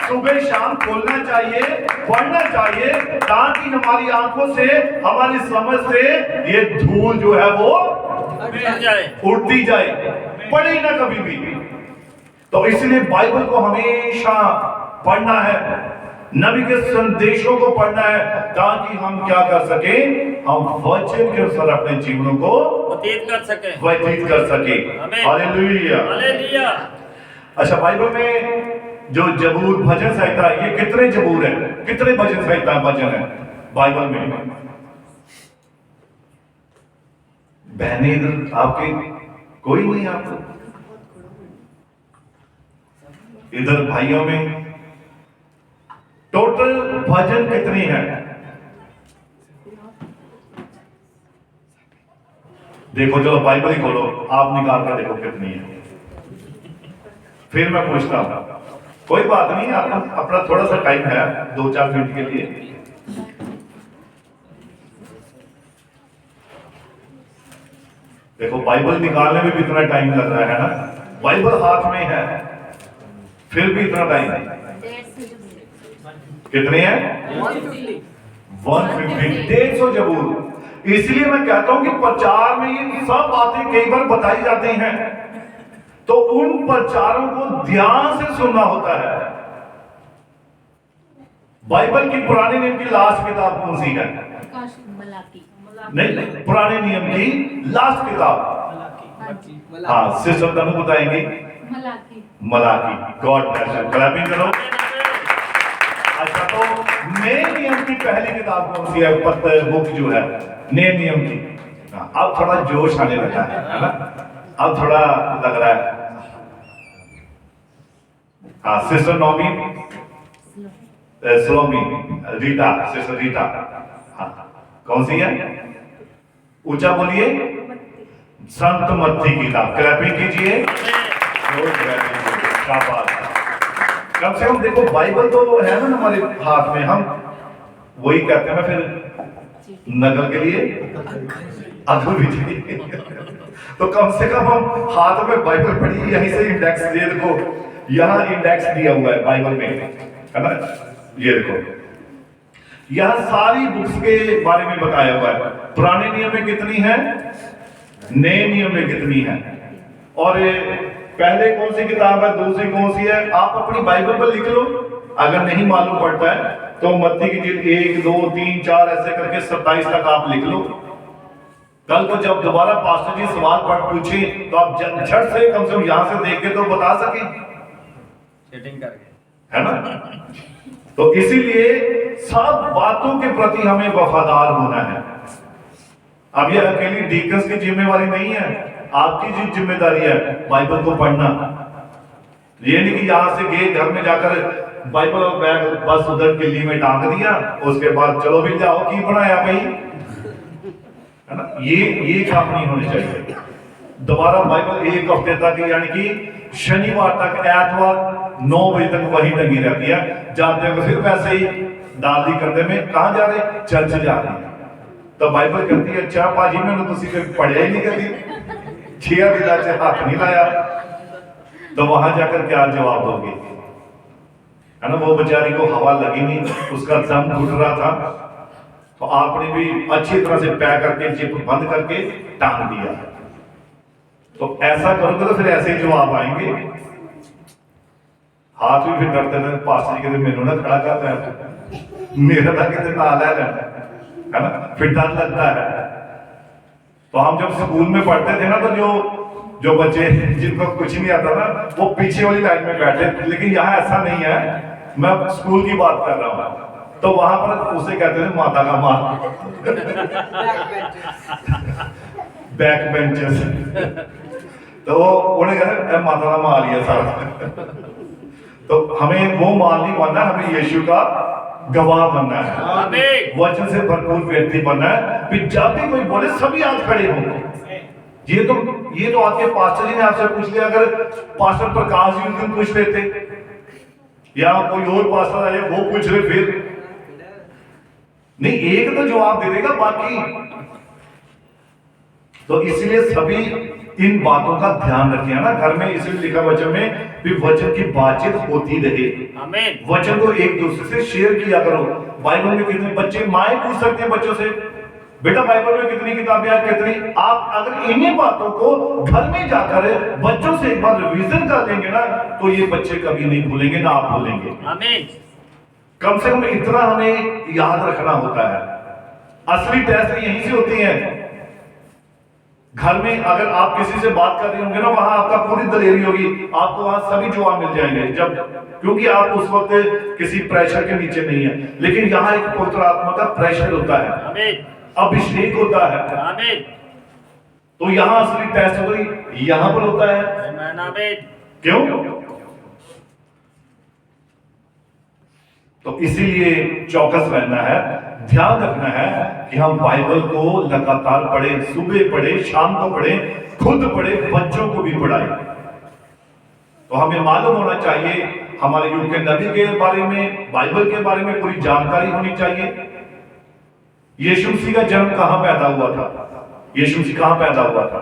सुबह शाम खोलना चाहिए, पढ़ना चाहिए, ताकि हमारी आंखों से, हमारी समझ से ये धूल जो है वो उड़ती जाए, पढ़े ना कभी भी। तो इसलिए बाइबल को हमेशा पढ़ना है, नबी के संदेशों को पढ़ना है, ताकि हम क्या कर सके, हम वचन के अनुसार अपने जीवनों को व्यतीत कर सके। Hallelujah, hallelujah. अच्छा, बाइबल में जो जबूर भजन संहिता है, ये कितने जबूर है, कितने भजन संहिता भजन है बाइबल में? बहने इधर आपके कोई नहीं, आपको इधर भाइयों में टोटल भजन कितनी है? देखो, चलो बाइबल ही खोलो, आप निकाल कर देखो कितनी है, फिर मैं पूछता हूं। कोई बात नहीं, अपना थोड़ा सा टाइम है, 2-4 मिनट के लिए। देखो, बाइबल निकालने में भी इतना टाइम लग रहा है ना, बाइबल हाथ में है, फिर भी इतना टाइम है। कितने हैं? 150, 150 जबूर। इसलिए मैं कहता हूं कि प्रचार में ये सब बातें कई बार बताई जाती हैं, तो उन प्रचारों को ध्यान से सुनना होता है। बाइबल की पुराने नियम की लास्ट किताब कौन सी है? नहीं, पुराने नियम की लास्ट किताब, हाँ, सिस्टर तनु बताएंगे। Malachi. God bless you, clapping करो। अच्छा, तो नए नियम की पहली किताब कौन सी है? बुक जो है नए नियम की। अब थोड़ा जोश आने लगा है ना, अब थोड़ा लग रहा है। हाँ, सिस्टर नौमी स्लोमी रीटा, सिस्टर रीटा, हाँ, कौन सी है? ऊंचा बोलिए। संत मत्ती की किताब, क्लैपिंग कीजिए। कम से कम देखो, बाइबल तो है ना हमारे हाथ में, हम वही कहते हैं ना, फिर नकल के लिए अधूरी चाहिए। तो कम से कम हम हाथ में बाइबल पढ़ी, यहीं से इंडेक्स, ये देखो यहाँ इंडेक्स दिया हुआ है बाइबल में, है ना, ये देखो यहाँ सारी बुक्स के बारे में बताया हुआ है। पुराने नियम में कितनी है, नए नियम में कितनी है, और पहले कौन सी किताब है, दूसरी कौन सी है, आप अपनी बाइबल पर लिख लो। अगर नहीं मालूम पड़ता है तो मत्ती की जिल्द 1, 2, 3, 4 ऐसे करके 27 तक आप लिख लो। कल को जब दोबारा पास्टर जी सवाल पढ़ पूछे, तो आप झट से कम से कम यहां से देख के तो बता सके, है ना। तो इसीलिए सब बातों के प्रति हमें वफादार होना है। अब ये अकेली डीकन्स की जिम्मेवारी नहीं है, आपकी जो जिम्मेदारी है बाइबल को पढ़ना। ये नहीं कि यहां से गए, घर में जाकर बाइबल और बैग बस उधर किल्ली में टांग दिया, उसके बाद चलो भी जाओ की बनाया भाई, है ना। ये काम नहीं होने चाहिए। दोबारा बाइबल एक हफ्ते तक, यानी कि शनिवार तक, एतवार 9 बजे तक वही लगी रहती है। जाते हुए फिर वैसे ही डाल दी करते में, कहां जा रहे, चर्च जा रहे हैं। तो बाइबल कहती है, अच्छा भाजी मैंने तुसी फिर पढ़िया ही नहीं करती, 6 दिन से हाथ नहीं लाया, तो वहां जाकर क्या जवाब दोगे, है ना। वो बेचारी को हवा लगी नहीं, उसका दम घुट रहा था, तो आपने भी अच्छी तरह से पैक करके जिप बंद करके टांग दिया। तो ऐसा करोगे तो फिर ऐसे ही जवाब आएंगे। हाथ भी फिर डरते थे, पास्टर जी कहते मेनू ना खड़ा कर रहा है, मेरा ना कितने नाल है ना, फिर डर लगता है। तो हम जब स्कूल में पढ़ते थे ना, तो जो बच्चे जिनको कुछ नहीं आता ना, वो पीछे वाली लाइन में बैठे, लेकिन यहाँ ऐसा नहीं है, मैं स्कूल की बात कर रहा हूँ, तो वहां पर उसे कहते थे माता का माल, बैक बेंचेस। तो उन्हें कहते माता का माल ही है सारा। तो हमें वो माल नहीं बनना, हमें यीशु का गवाह बनना है, आमीन। वचन से भरपूर व्यक्ति बनना है। फिर जब भी कोई बोले सभी हाथ खड़े होंगे। ये तो आपके पास्टर जी ने आपसे पूछ लिया, अगर पास्टर प्रकाश जी उस दिन पूछ लेते, या कोई और पास्टर आए वो पूछ रहे, फिर नहीं, एक तो जवाब दे देगा, बाकी तो इसलिए सभी इन बातों का ध्यान रखें, है ना। घर में इसलिए लिखा वचन में भी वचन की बातचीत होती रहे, आमीन। वचन को एक दूसरे से शेयर किया करो। बाइबल में कितने बच्चे, माएं पूछ सकते हैं बच्चों से, बेटा बाइबल में कितनी किताबें हैं, कितनी। आप अगर इन्हीं बातों को घर में जाकर बच्चों से एक बार रिवीजन कर लेंगे ना, तो ये बच्चे कभी नहीं भूलेंगे, ना आप भूलेंगे। आमीन। कम से कम इतना हमें याद रखना होता है। असली टेस्ट यहीं से होती है। घर में अगर आप किसी से बात कर रहे होंगे ना, वहां आपका पूरी दलेरी होगी, आपको वहां सभी जवाब मिल जाएंगे, जब क्योंकि आप उस वक्त किसी प्रेशर के नीचे नहीं है। लेकिन यहाँ एक पवित्र आत्मा का प्रेशर होता है, आमीन। अभिषेक होता है, आमीन। तो यहाँ असली टेस्ट होता यहाँ पर होता है। आमीन। आमीन। क्यों? तो इसीलिए चौकस रहना है, ध्यान रखना है कि हम बाइबल को लगातार पढ़ें, सुबह पढ़ें, शाम को पढ़ें, खुद पढ़ें, बच्चों को भी पढ़ाएं। तो हमें मालूम होना चाहिए हमारे युग के नबी के बारे में, बाइबल के बारे में पूरी जानकारी होनी चाहिए। यीशु मसीह का जन्म कहां पैदा हुआ था? यीशु मसीह कहां पैदा हुआ था?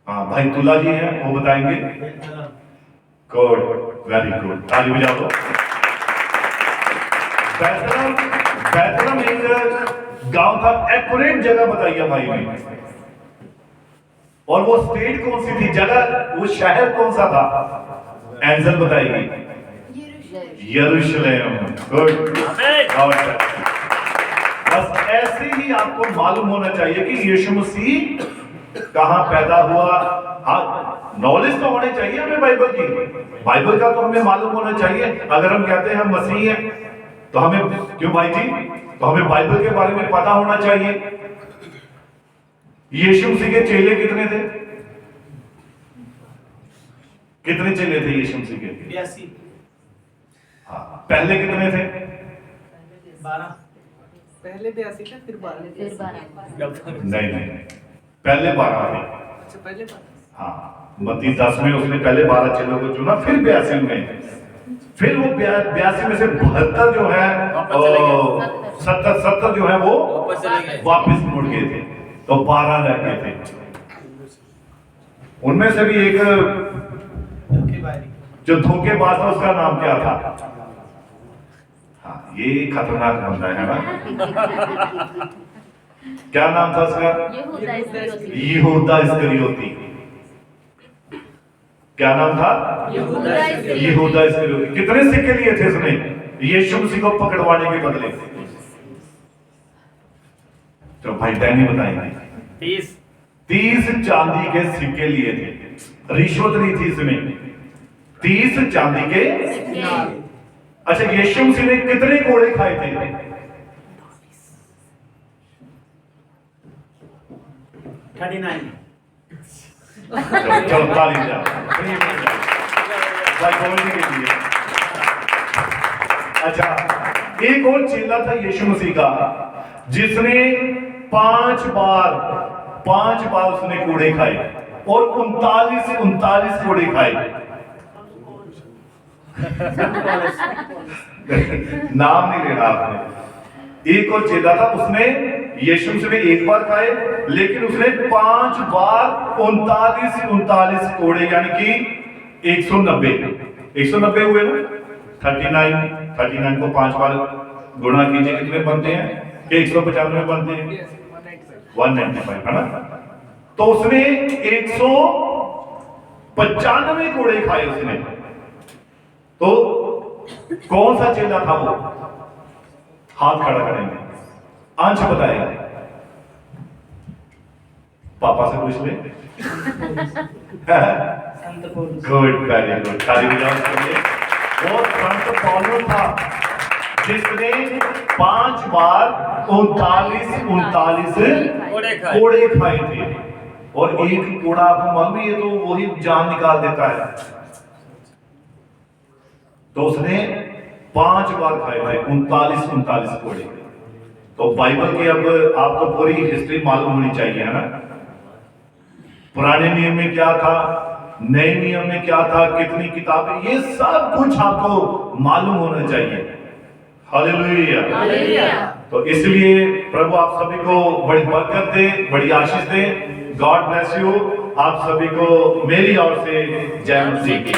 हाँ, भाई तुला जी हैं, वो बताएंगे। गुड, वेरी गुड, ताली बजा दो। बैतलहम एक गांव था, एक्यूरेट जगह बताइए भाई ने। और वो स्टेट कौन सी थी, जगह, वो शहर कौन सा था? एंजल बताएगी। यरूशलेम। गुड, बस ऐसे ही आपको मालूम होना चाहिए कि यीशु मसीह कहां पैदा हुआ। हाँ, नॉलेज तो होनी चाहिए हमें बाइबल की, बाइबल का तो हमें मालूम होना चाहिए। अगर हम कहते हैं हम मसीह हैं, तो हमें, क्यों भाई जी, तो हमें बाइबल के बारे में पता होना चाहिए। यीशु मसीह के चेले कितने थे? कितने चेले थे यीशु मसीह के? 82। हाँ, पहले कितने थे? 12। पहले 82 थे, फिर 12। नहीं, पहले 12 थे। अच्छा, पहले 12। हाँ, मत्ती 10 में उसने पहले 12 चेलों को चुना, फिर 82 में, फिर वो 82 में से 72 जो है, 70 जो है वो वापस मुड़ गए थे, तो 12 रह गए थे। उनमें से भी एक जो धोखेबाज था, उसका नाम क्या था? हाँ, ये खतरनाक बंदा है ना। क्या नाम था उसका? यहूदा इस्करियोती। क्या नाम था? यहूदा इस्करियोती। कितने सिक्के लिए थे उसने यीशु मसीह को पकड़वाने के बदले? तो भाई डैनी बताएंगे। 30 चांदी के सिक्के लिए थे, रिश्वत नहीं थी इसमें, 30 चांदी के। अच्छा, यीशु मसीह ने कितने कोड़े खाए थे? 39। चलो ताली जा भाई बोलने के लिए। अच्छा, एक और चेला था यीशु मसीह का, जिसने 5 बार उसने कूड़े खाए, और 39 कूड़े खाए। नाम नहीं लेना आपने। एक और चेला था, उसने यीशु मसीह ने 1 बार खाए, लेकिन उसने 5 बार 39 कोड़े, यानी कि 190 हुए ना। 39 को 5 बार गुणा कीजिए, कितने बनते हैं? कि 195 बनते हैं, 195 है ना। तो उसने 195 कोड़े खाए उसने। तो कौन सा चेला था वो? हाथ खड़ा करेंगे, अंश बताएगा। पापा से पूछ ले। गुड, वेरी गुड, ताली बजाओ उसके लिए। वो संत पौलुस था जिसने 5 बार 39 कोड़े खाए थे। और एक कोड़ा आपको मालूम है, ये तो वही जान निकाल देता है। तो उसने 5 बार खाए थे 39 कोड़े। तो बाइबल की अब आपको पूरी हिस्ट्री मालूम होनी चाहिए, है ना। पुराने नियम में क्या था, नए नियम में क्या था, कितनी किताबें, ये सब कुछ आपको मालूम होना चाहिए। हालेलुया। तो इसलिए प्रभु आप सभी को बड़ी बरकत दे, बड़ी आशीष दे। God bless you. आप सभी को मेरी ओर से जय मसीह की।